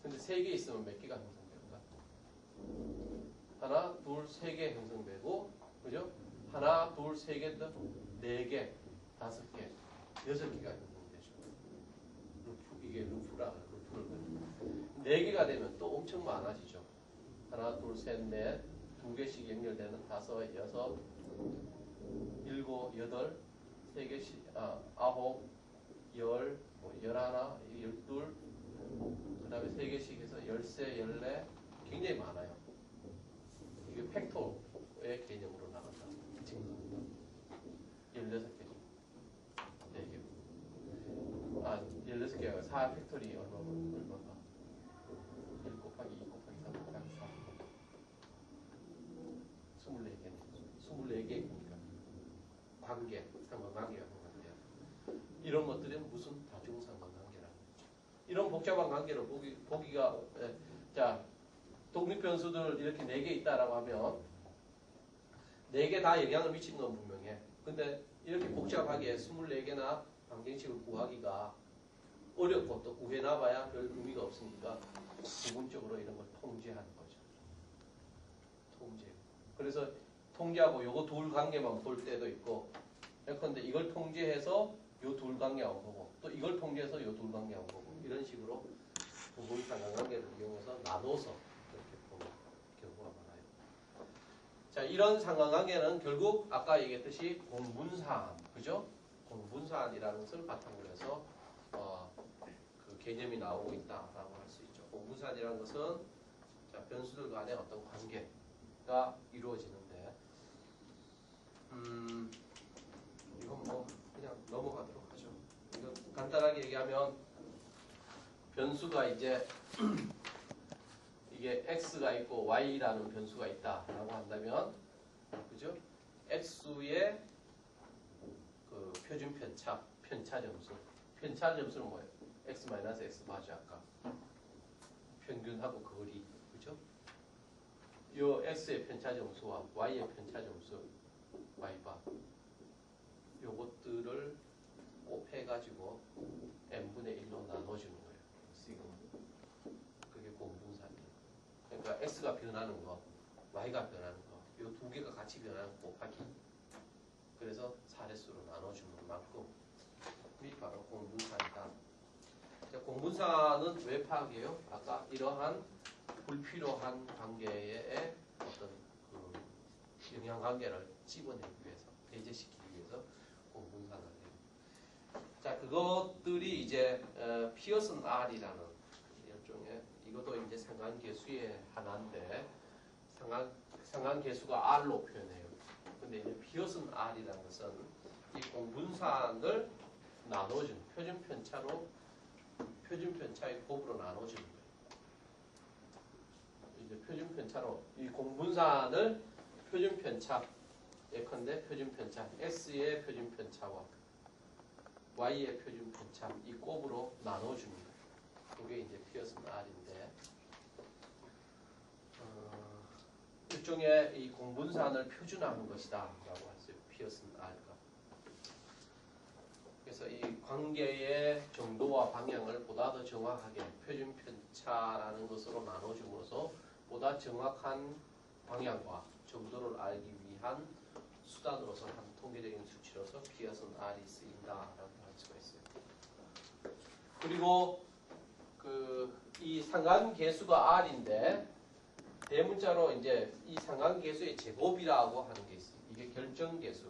근데 세 개 있으면 몇 개가 형성됩니까? 하나, 둘, 세 개 형성되고, 그죠? 하나, 둘, 세 개, 네 개, 다섯 개, 여섯 개가 형성되죠. 이게 루프를 네 개가 되면 또 엄청 많아지죠. 하나, 둘, 셋, 넷, 두 개씩 연결되는 다섯, 여섯, 일곱, 여덟, 세 개씩, 아홉, 열, 열하나, 열둘, 그 다음에 세 개씩 해서 열세, 열네, 굉장히 많아요. 이게 팩토의 개념으로 나간다. 증거입니다. 16개. 4개. 16개가 4 팩토리 얼마가? 1 곱하기 2 곱하기 3 곱하기 4. 24개. 24개니까. 관계, 상관관계가 상관돼요. 이런 것들은 무슨 다중상관관계라는 거죠. 이런 복잡한 관계를 보기가, 자, 독립변수들 이렇게 4개 있다라고 하면 4개 다 영향을 미치는 건 분명해. 근데 이렇게 복잡하게 24개나 방정식을 구하기가 어렵고 또 구해놔봐야 별 의미가 없으니까 부분적으로 이런 걸 통제하는 거죠. 통제. 그래서 통제하고 요거 둘 관계만 볼 때도 있고 예컨대 이걸 통제해서 요 둘 관계만 보고 또 이걸 통제해서 요 둘 관계만 보고 이런 식으로 부분 상관관계를 이용해서 나눠서 이렇게 보는 경우가 많아요. 자, 이런 상관관계는 결국 아까 얘기했듯이 공분사안, 그죠? 공분사안이라는 것을 바탕으로 해서 그 개념이 나오고 있다라고 할 수 있죠. 공분사안이라는 것은 자, 변수들 간의 어떤 관계가 이루어지는데 이건 뭐 그냥 넘어가도록 하죠. 이거 간단하게 얘기하면 변수가 이제 이게 x가 있고 y라는 변수가 있다라고 한다면, 그죠? x의 그 표준 편차 점수. 편차 점수는 뭐예요? x 마이너스 x 바죠 아까. 평균하고 거리, 그죠? 요 x의 편차 점수와 y의 편차 점수, y바. 요것들을 곱해가지고 n분의 1로 나눠주는 거예요. 시그마. 그게 공분산이에요. 그러니까 x가 변하는 거, y가 변하는 거, 요 두 개가 같이 변하는 곱하기. 그래서 사례수로 나눠주는 만큼 이 바로 공분산이다. 자, 공분산은 왜 파악해요? 아까 이러한 불필요한 관계의 어떤 그 영향관계를 집어내기 위해서, 배제시키기 위해서 공분산을 해요. 자, 그것들이 이제 피어슨 R이라는 일종의, 이것도 이제 상관계수의 하나인데 상관계수가 R로 표현해요. 근데 이제 피어슨 R이라는 것은 이 공분산을 나눠준 표준 편차의 곱으로 나눠주는 거예요. 이제 표준 편차로 이 공분산을 표준 편차, 예컨대 표준 편차 x의 표준 편차와 y의 표준 편차 이 곱으로 나눠주는 거예요. 그게 이제 피어슨 R인데, 일종의 이 공분산을 표준화한 것이다라고 했어요. 피어슨 R가. 그래서 이 관계의 정도와 방향을 보다 더 정확하게 표준 편차라는 것으로 나눠줌으로써 보다 정확한 방향과 정도를 알기 위한 수단으로서 한 통계적인 수치로서 피어슨 R이 쓰인다라고 할 수가 있어요. 그리고 이 상관계수가 R인데 대문자로 이제 이 상관계수의 제곱이라고 하는 게 있어요. 이게 결정계수.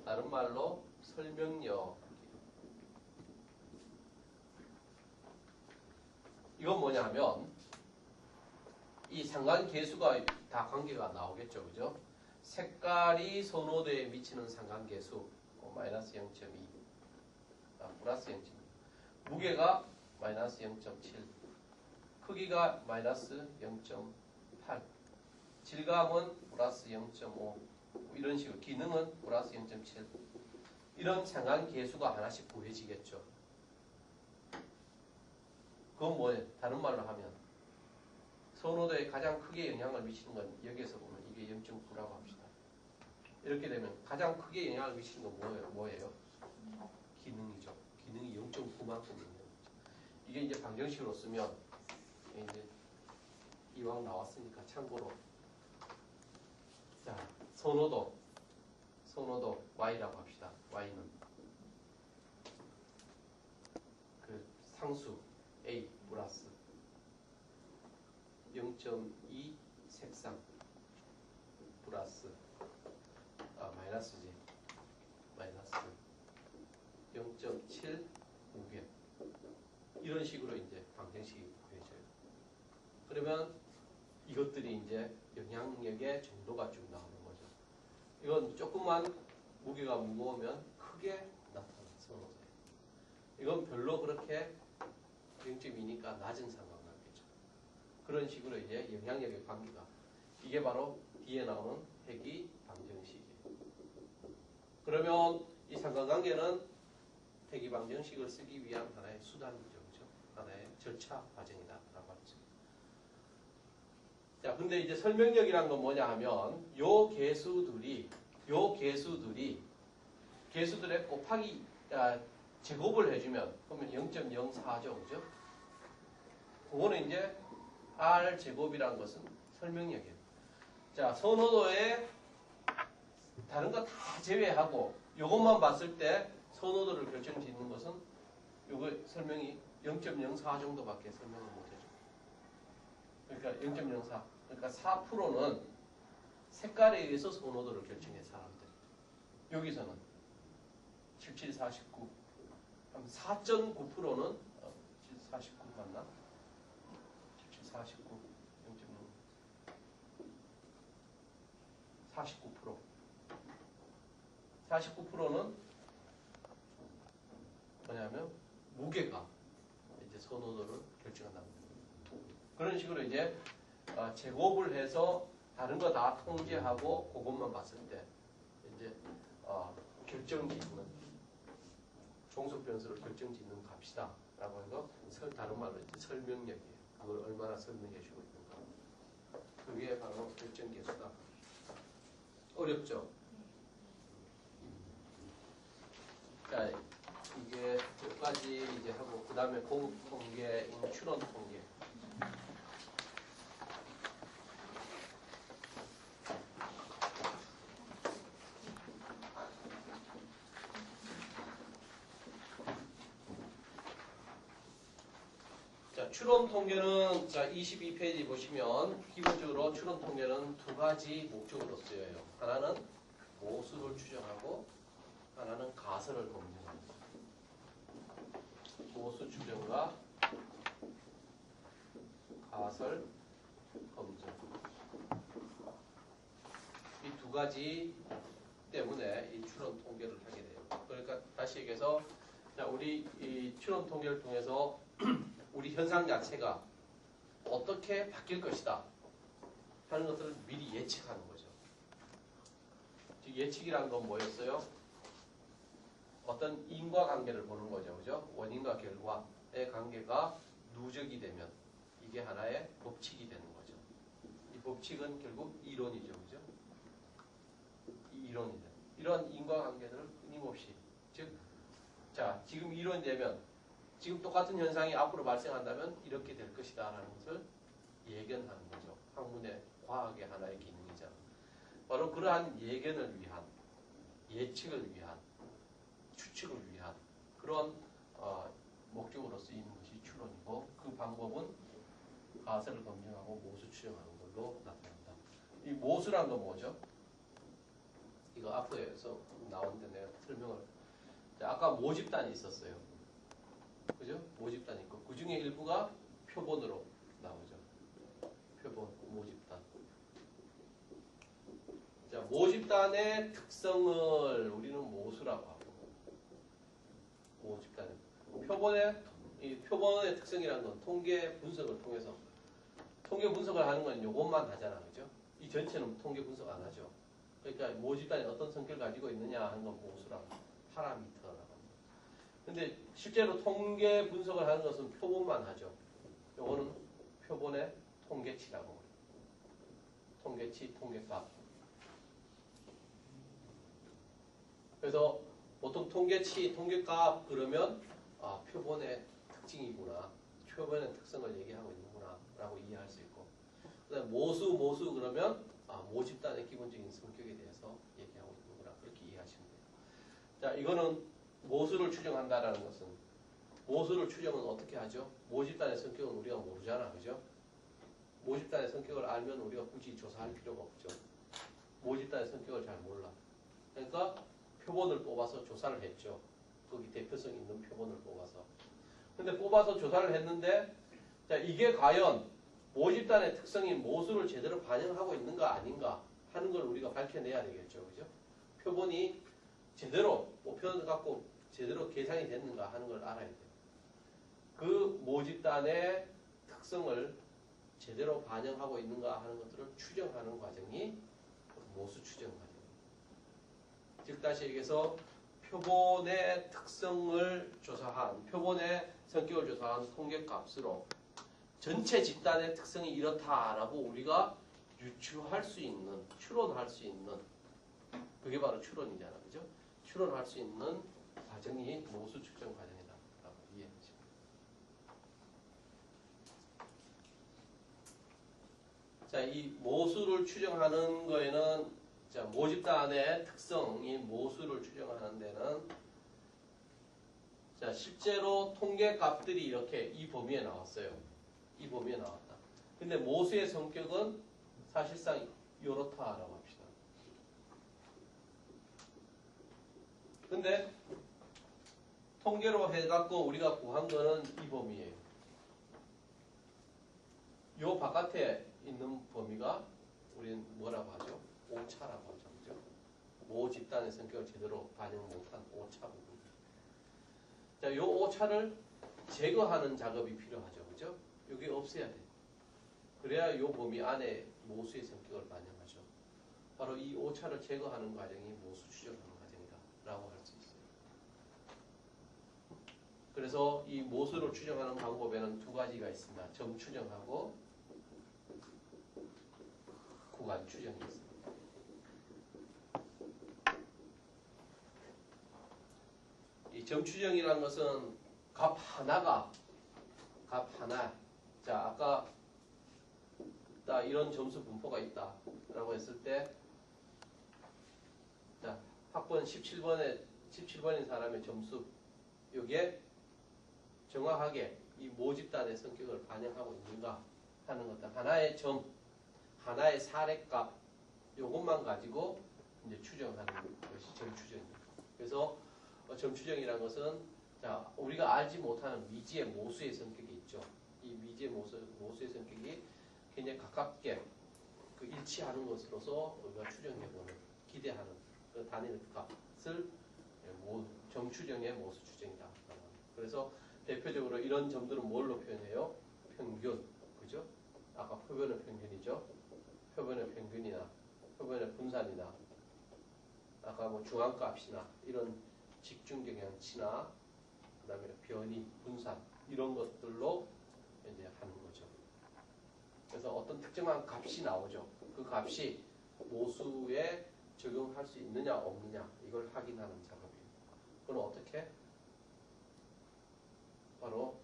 다른 말로 설명력. 이건 뭐냐 하면 이 상관계수가 다 관계가 나오겠죠. 그죠? 색깔이 선호도에 미치는 상관계수 마이너스 0.2 플러스 0.2 무게가 마이너스 0.7 크기가 마이너스 0.8 질감은 플러스 0.5 이런 식으로 기능은 플러스 0.7 이런 상관계수가 하나씩 구해지겠죠. 그건 뭐예요? 다른 말로 하면 선호도에 가장 크게 영향을 미치는 건 여기에서 보면 이게 0.9라고 합시다. 이렇게 되면 가장 크게 영향을 미치는 건 뭐예요? 기능이죠. 기능이 0.9만큼 있는 거죠. 이게 이제 방정식으로 쓰면 이제 이왕 나왔으니까 참고로 자 선호도 y라고 합시다. y는 그 상수 a 플러스 0.2 색상 플러스 마이너스지 마이너스 0.7 무게 이런 식으로 이제 방정식이 구해져요. 그러면 이것들이 이제 영향력의 정도가 쭉 나오는 거죠. 이건 조금만 무게가 무거우면 크게 나타나는 선호도예요. 이건 별로 그렇게 0.2니까 낮은 상관관계죠. 그런 식으로 이제 영향력의 관계가 이게 바로 뒤에 나오는 회귀 방정식이에요. 그러면 이 상관관계는 회귀 방정식을 쓰기 위한 하나의 수단이죠. 그렇죠? 하나의 절차 과정이다라고 하죠. 자, 근데 이제 설명력이란 건 뭐냐 하면 요 개수들의 곱하기 제곱을 해주면 그러면 0.04죠. 그죠? 그거는 이제 R 제곱이라는 것은 설명력이에요. 자, 선호도에 다른 거 다 제외하고 요것만 봤을 때 선호도를 결정짓는 것은 요거 설명이 0.04 정도밖에 설명을 못해줘. 그러니까 0.04. 그러니까 4%는 색깔에 의해서 선호도를 결정해 사람들. 여기서는 7749. 4.9%는 49 맞나? 7749. 49%. 49%는 뭐냐면 무게가 이제 선호도를 결정한답니다. 그런 식으로 이제 제곱을 해서 다른 거 다 통제하고 그것만 봤을 때 이제 결정짓는 종속 변수를 결정짓는 값이다 라고 해서 다른 말로 이제 설명력이에요. 그걸 얼마나 설명해 주고 있는가. 그게 바로 결정계수다. 어렵죠? 자, 이게 여기까지 이제 하고 그 다음에 공통계인 추론통계. 자, 추론통계는 자 22페이지 보시면 기본적으로 추론통계는 두 가지 목적으로 쓰여요. 하나는 모수를 추정하고 하나는 가설을 검증합니다. 모수 추정과 가설 검증. 이 두 가지 때문에 이 추론 통계를 하게 돼요. 그러니까 다시 얘기해서 자, 우리 이 추론 통계를 통해서 우리 현상 자체가 어떻게 바뀔 것이다 하는 것들을 미리 예측하는 거죠. 즉 예측이란 건 뭐였어요? 어떤 인과관계를 보는 거죠. 그죠? 원인과 결과의 관계가 누적이 되면 이게 하나의 법칙이 되는 거죠. 이 법칙은 결국 이론이죠. 그죠? 이 이론이죠. 이런 인과관계들을 끊임없이 즉, 자, 지금 이론이 되면 지금 똑같은 현상이 앞으로 발생한다면 이렇게 될 것이다 라는 것을 예견하는 거죠. 학문의 과학의 하나의 기능이잖아. 바로 그러한 예견을 위한, 예측을 위한, 추측을 위한 그런 목적으로 쓰이는 것이 추론이고 그 방법은 가설을 검증하고 모수 추정하는 걸로 나타난다. 이 모수란 건 뭐죠? 이거 앞에서 나오는데 내가 설명을 자, 아까 모집단이 있었어요. 그죠? 모집단이 있고 그 중에 일부가 표본으로 나오죠. 표본, 모집단. 자, 모집단의 특성을 우리는 모수라고 하고 모집단. 이 표본의 특성이라는 건 통계 분석을 통해서 통계 분석을 하는 건 요것만 하잖아. 그죠? 이 전체는 통계 분석 안 하죠. 그러니까 모집단이 어떤 성격을 가지고 있느냐 하는 건 모수라고 파라미터라고 합니다. 근데 실제로 통계 분석을 하는 것은 표본만 하죠. 요거는 표본의 통계치라고 합니다. 통계치, 통계값. 그래서 보통 통계치, 통계값 그러면 표본의 특징이구나. 표본의 특성을 얘기하고 있는구나 라고 이해할 수 있고 그 다음에 모수 그러면 모집단의 기본적인 성격에 대해서 얘기하고 있는구나. 그렇게 이해하시면 돼요. 자, 이거는 모수를 추정한다라는 것은 모수를 추정은 어떻게 하죠? 모집단의 성격은 우리가 모르잖아. 그죠? 모집단의 성격을 알면 우리가 굳이 조사할 필요가 없죠. 모집단의 성격을 잘 몰라. 그러니까 표본을 뽑아서 조사를 했죠. 거기 대표성 있는 표본을 뽑아서. 근데 뽑아서 조사를 했는데 자, 이게 과연 모집단의 특성인 모수를 제대로 반영하고 있는가 아닌가 하는 걸 우리가 밝혀내야 되겠죠. 그죠? 표본이 제대로 표현을 갖고 제대로 계산이 됐는가 하는 걸 알아야 돼요. 그 모집단의 특성을 제대로 반영하고 있는가 하는 것들을 추정하는 과정이 모수 추정 과정입니다. 즉 다시 얘기해서 표본의 특성을 조사한, 표본의 성격을 조사한 통계값으로 전체 집단의 특성이 이렇다라고 우리가 유추할 수 있는, 추론할 수 있는 그게 바로 추론이잖아. 그죠? 추론할 수 있는 과정이 모수 측정 과정이다 라고 이해하시면 자, 이 모수를 추정하는 거에는 자, 모집단의 특성인 모수를 추정하는 데는 자, 실제로 통계 값들이 이렇게 이 범위에 나왔어요. 이 범위에 나왔다. 근데 모수의 성격은 사실상 이렇다라고 합시다. 근데 통계로 해갖고 우리가 구한 거는 이 범위예요. 요 바깥에 있는 범위가 우리는 뭐라고 하죠? 오차라고 하죠. 그죠? 모 집단의 성격을 제대로 반영 못한 오차 부분. 자, 요 오차를 제거하는 작업이 필요하죠. 그죠? 여기 없애야 돼. 그래야 이 범위 안에 모수의 성격을 반영하죠. 바로 이 오차를 제거하는 과정이 모수 추정하는 과정이다 라고 할 수 있어요. 그래서 이 모수를 추정하는 방법에는 두 가지가 있습니다. 점 추정하고 구간 추정이 있습니다. 이 점 추정이라는 것은 값 하나 자 아까 이런 점수 분포가 있다 라고 했을 때 자 학번 17번인 사람의 점수 요게 정확하게 이 모집단의 성격을 반영하고 있는가 하는 것들 하나의 점 하나의 사례값 요것만 가지고 이제 추정하는 것이 점 추정입니다. 그래서 점 추정이라는 것은 자 우리가 알지 못하는 미지의 모수의 성격이 있죠. 이 미지의 모수의 성격이 굉장히 가깝게 그 일치하는 것으로서 우리가 추정해보는 기대하는 그 단일 값을 점 추정의 모수 추정이다. 그래서 대표적으로 이런 점들은 뭘로 표현해요? 평균, 그죠? 아까 표변의 평균이죠. 표변의 평균이나 표변의 분산이나 아까 뭐 중앙값이나 이런 직중경향치나 그다음에 변이, 분산 이런 것들로 이제 하는 거죠. 그래서 어떤 특정한 값이 나오죠. 그 값이 모수에 적용할 수 있느냐 없느냐 이걸 확인하는 작업이에요. 그건 어떻게? 바로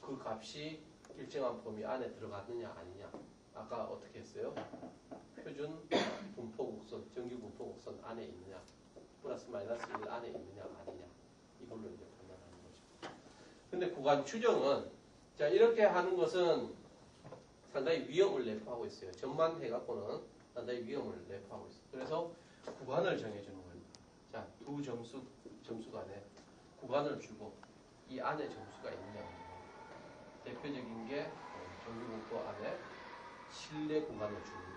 그 값이 일정한 범위 안에 들어갔느냐 아니냐. 아까 어떻게 했어요? 표준 분포곡선, 정규 분포곡선 안에 있느냐, 플러스 마이너스 1 안에 있느냐 아니냐 이걸로 이제 판단하는 거죠. 근데 구간 추정은 자 이렇게 하는 것은 상당히 위험을 내포하고 있어요. 점만 해갖고는 상당히 위험을 내포하고 있어요. 그래서 구간을 정해주는 겁니다. 자, 두 점수 간에 구간을 주고 이 안에 점수가 있느냐 없느냐. 대표적인 게 정규분포 안에 실내 구간을 주는 게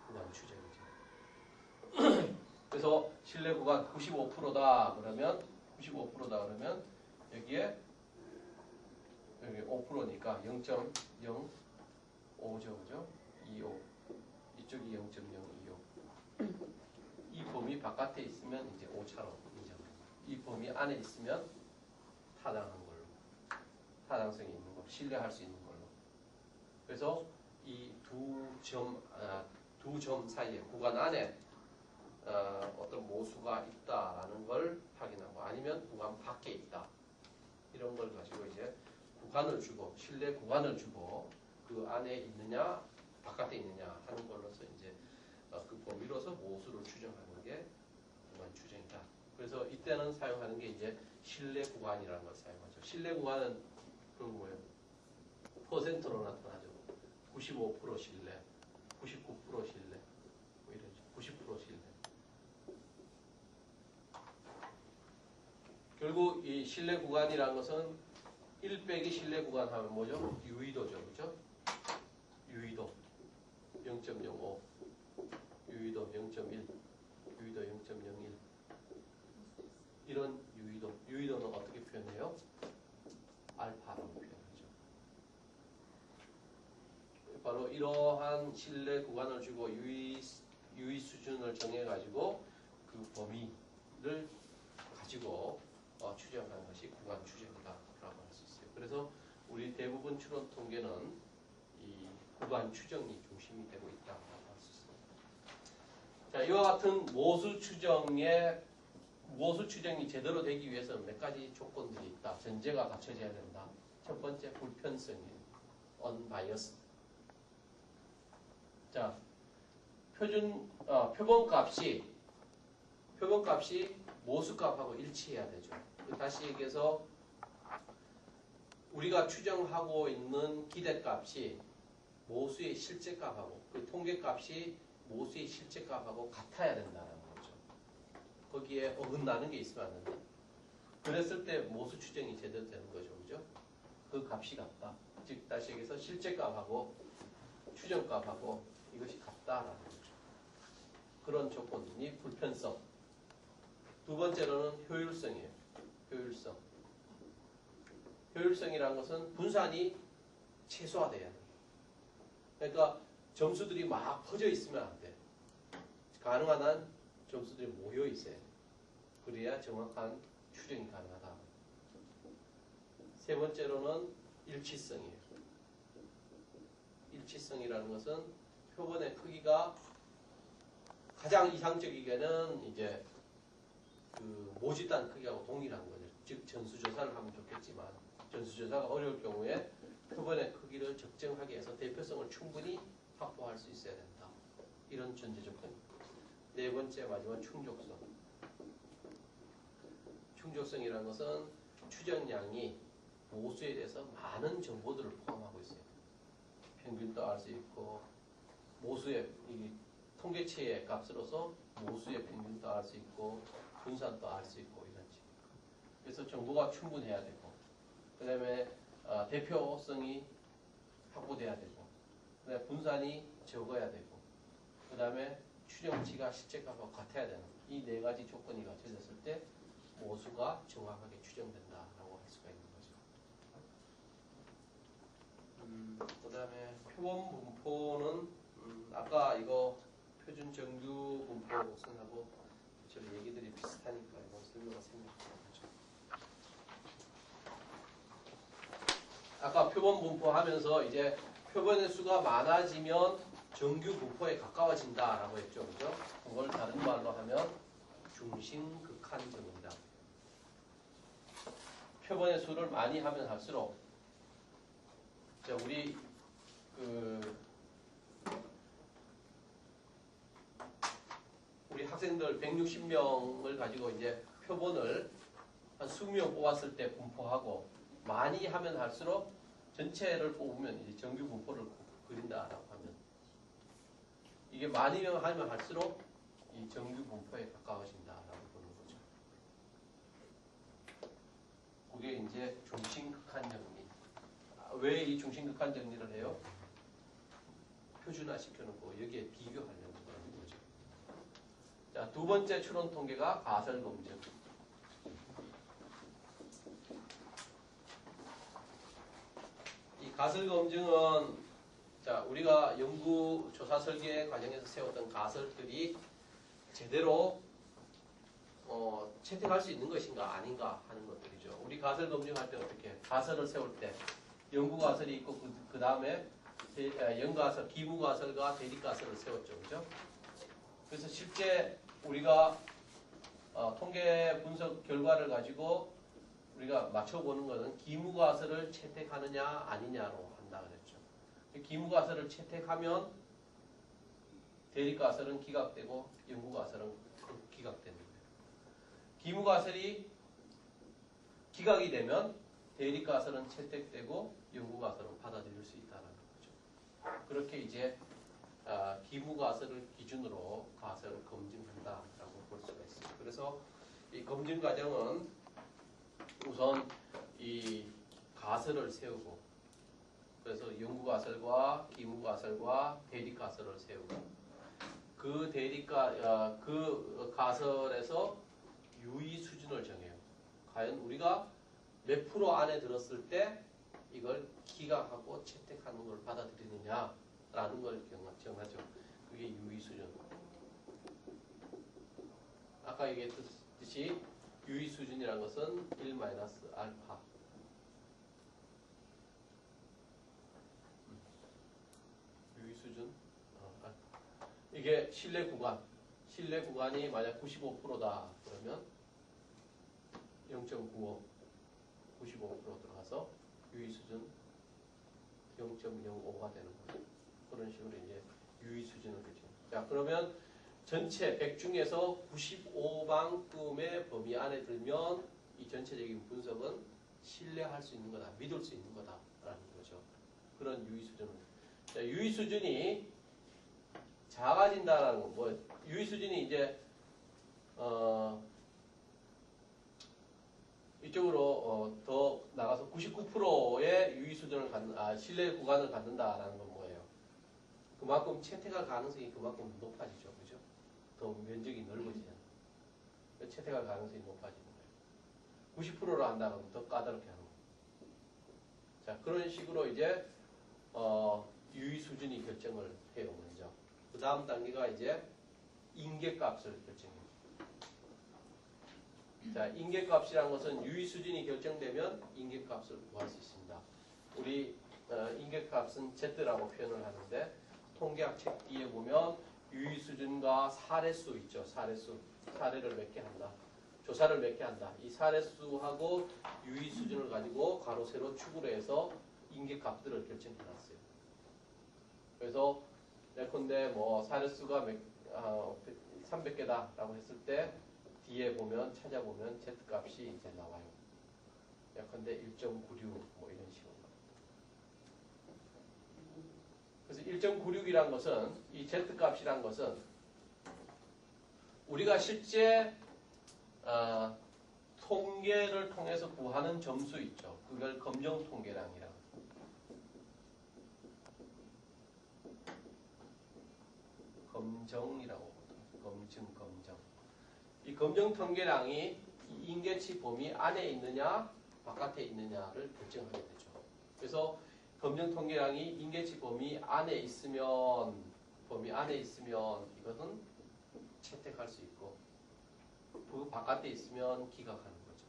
구간 추정이죠. 그래서 실내 구간 95%다 그러면 95%다 그러면 여기 5%니까 0.05죠, 그죠? 25 이쪽이 0.025 이 범위 바깥에 있으면 이제 오차로 인정합니다. 이 범위 안에 있으면 타당한 걸로 타당성이 있는 거 신뢰할 수 있는 걸로. 그래서 이 두 점 사이에 구간 안에 어떤 모수가 있다라는 걸 확인하고 아니면 구간 밖에 있다 이런 걸 가지고 이제 구간을 주고 실내 구간을 주고 그 안에 있느냐 바깥에 있느냐 하는 걸로서 이제 그 범위로서 모수를 추정하는 게 구간 추정이다. 그래서 이때는 사용하는 게 이제 실내 구간이라는 걸 사용하죠. 실내 구간은 그 뭐예요? 퍼센트로 나타나죠. 95% 실내, 99% 실내, 뭐 이런 90% 실내. 결국 이 실내 구간이라는 것은 1 빼기 실내 구간 하면 뭐죠? 유의도죠. 그죠? 유의도 0.05, 유의도 0.1, 유의도 0.01 이런 유의도. 유의도는 어떻게 표현해요? 알파라고 표현하죠. 바로 이러한 실내 구간을 주고 유의 수준을 정해가지고 그 범위를 가지고 추정하는 것이 구간 추정이다라고 할 수 있어요. 그래서 우리 대부분 추론 통계는 이 구간 추정이 중심이 되고 있다고 할 수 있습니다. 자, 이와 같은 모수 추정이 제대로 되기 위해서는 몇 가지 조건들이 있다. 전제가 갖춰져야 된다. 첫 번째 불편성이에요. unbiased. 자, 표본값이 모수값하고 일치해야 되죠. 다시 얘기해서 우리가 추정하고 있는 기대값이 모수의 실제값하고 그 통계값이 모수의 실제값하고 같아야 된다는 거죠. 거기에 어긋나는 게 있으면 안 된다. 그랬을 때 모수 추정이 제대로 되는 거죠. 그죠? 그 값이 같다. 즉 다시 얘기해서 실제값하고 추정값하고 이것이 같다라는 거죠. 그런 조건이 불편성. 두 번째로는 효율성이에요. 효율성. 효율성이라는 것은 분산이 최소화돼야 돼. 그러니까 점수들이 막 퍼져 있으면 안 돼. 가능한 한 점수들이 모여 있어야 돼. 그래야 정확한 추정이 가능하다. 세 번째로는 일치성이에요. 일치성이라는 것은 표본의 크기가 가장 이상적이게는 이제 그 모집단 크기하고 동일한 거죠. 즉 전수조사를 하면 좋겠지만 전수조사가 어려울 경우에 표본의 크기를 적정하게 해서 대표성을 충분히 확보할 수 있어야 된다. 이런 전제 조건입니다. 네 번째 마지막 충족성. 충족성이라는 것은 추정량이 모수에 대해서 많은 정보들을 포함하고 있어요. 평균도 알 수 있고 모수의 이 통계치의 값으로서 모수의 평균도 알 수 있고 분산도 알 수 있고 이런 식. 그래서 정보가 충분해야 되고 그 다음에 대표성이 확보돼야 되고 그 다음에 분산이 적어야 되고 그 다음에 추정치가 실제 값과 같아야 되는 이 네 가지 조건이 갖춰졌을 때 모수가 정확하게 추정된다라고 할 수가 있는 거죠. 그 다음에 표본 분포는 아까 이거 표준 정규 분포 곡선하고 저 얘기들이 비슷하니까 이거 설명을 생략하죠. 아까 표본 분포하면서 이제 표본의 수가 많아지면 정규 분포에 가까워진다라고 했죠, 그죠? 그걸 다른 말로 하면 중심극한정입니다. 표본의 수를 많이 하면 할수록 자, 우리 학생들 160명을 가지고 이제 표본을 한 20명 뽑았을 때 분포하고 많이 하면 할수록 전체를 뽑으면 이제 정규 분포를 그린다라고 하면 이게 많이 하면 할수록 이 정규 분포에 가까워진다라고 보는 거죠. 그게 이제 중심극한 정리. 왜 이 중심극한 정리를 해요? 표준화 시켜놓고 여기에 비교하려고 그러는 거죠. 자, 두 번째 추론 통계가 가설 검증. 이 가설 검증은 자, 우리가 연구 조사 설계 과정에서 세웠던 가설들이 제대로 채택할 수 있는 것인가 아닌가 하는 것들이죠. 우리 가설 검증할 때 어떻게 가설을 세울 때 연구 가설이 있고 그 다음에 연가설, 기무 가설과 대립 가설을 세웠죠, 그죠? 그래서 실제 우리가 통계 분석 결과를 가지고 우리가 맞춰보는 것은 기무 가설을 채택하느냐 아니냐로 한다 그랬죠. 기무 가설을 채택하면 대립 가설은 기각되고 연구 가설은 기각되는 거예요. 기무 가설이 기각이 되면 대립 가설은 채택되고 연구 가설은 받아들일 수 있다는 거죠. 그렇게 이제 기무 가설을 기준으로 가설을 검증한다라고 볼 수가 있습니다. 그래서 이 검증 과정은 우선 이 가설을 세우고 그래서 연구 가설과 기무 가설과 대립 가설을 세우고 그 그 가설에서 유의 수준을 정해요. 과연 우리가 몇 프로 안에 들었을 때 이걸 기각하고 채택하는 걸 받아들이느냐라는 걸 정하죠. 그게 유의 수준. 아까 얘기했듯이 유의 수준이라는 것은 1-알파. 유의 수준 알파. 이게 신뢰 구간. 신뢰 구간이 만약 95%다 그러면 0.95 95% 들어가서 유의 수준 0.05가 되는 거죠. 그런 식으로 이제 유의 수준을 되죠. 자, 그러면 전체 100 중에서 95만큼의 범위 안에 들면 이 전체적인 분석은 신뢰할 수 있는 거다, 믿을 수 있는 거다라는 거죠. 그런 유의 수준을. 자, 유의 수준이 작아진다라는 건 뭐? 유의 수준이 이제 이쪽으로 더 나가서 99%의 유의 수준을 신뢰 구간을 갖는다라는 건 뭐예요? 그만큼 채택할 가능성이 그만큼 높아지죠, 그죠? 더 면적이 넓어지잖아요. 채택할 가능성이 높아지는 거예요. 90%로 한다면 더 까다롭게 하는 거예요. 자, 그런 식으로 이제 유의 수준이 결정을 해요, 먼저. 그 다음 단계가 이제 인계값을 결정해요. 자, 인계값이란 것은 유의 수준이 결정되면 인계값을 구할 수 있습니다. 우리 인계값은 Z라고 표현을 하는데 통계학 책 뒤에 보면 유의 수준과 사례수 있죠. 사례수. 사례를 몇 개 한다. 조사를 몇 개 한다. 이 사례수하고 유의 수준을 가지고 가로 세로 축으로 해서 인계값들을 결정해 놨어요. 그래서 예컨대 뭐 사례수가 300개다라고 했을 때 뒤에 보면 찾아보면 Z값이 이제 나와요. 예컨대 1.96 뭐 이런 식으로. 그래서 1.96이란 것은 이 Z값이란 것은 우리가 실제 통계를 통해서 구하는 점수 있죠. 그걸 검정 통계량이라고. 검정이라고 보통. 검정. 이 검정 통계량이 이 인계치 범위 안에 있느냐 바깥에 있느냐를 결정하게 되죠. 그래서 검정 통계량이 인계치 범위 안에 있으면 이것은 채택할 수 있고 그 바깥에 있으면 기각하는 거죠.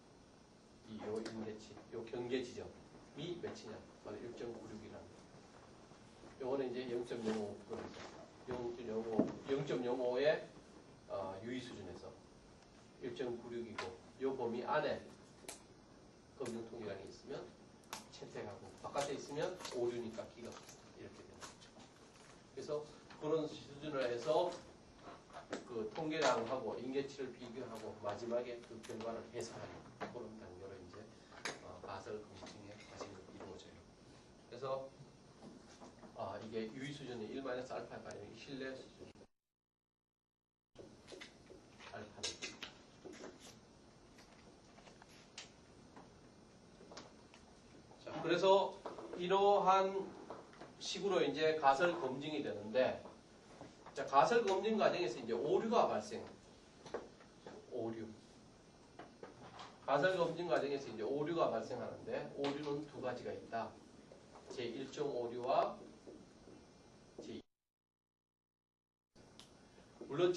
요 인계치, 요 경계 지점이 몇이냐? 바로 1.96이라는 거. 요거는 이제 0.05의 유의 수준에서 1.96이고 요 범위 안에 검정 통계량이 있으면 채택하고 바깥에 있으면 오류니까 기각 이렇게 되는 거죠. 그래서 그런 수준을 해서 그 통계량하고 인계치를 비교하고 마지막에 그 결과를 해석하는 그런 단계로 이제 가설 검증의 과정이 이루어져요. 그래서 이게 유의 수준이 1-알파가 아니라 신뢰 수준 알파는. 자, 그래서 이러한 식으로 이제 가설 검증이 되는데, 자, 가설 검증 과정에서 이제 오류가 발생. 오류. 가설 검증 과정에서 이제 오류가 발생하는데, 오류는 두 가지가 있다. 제1종 오류와 제2. 물론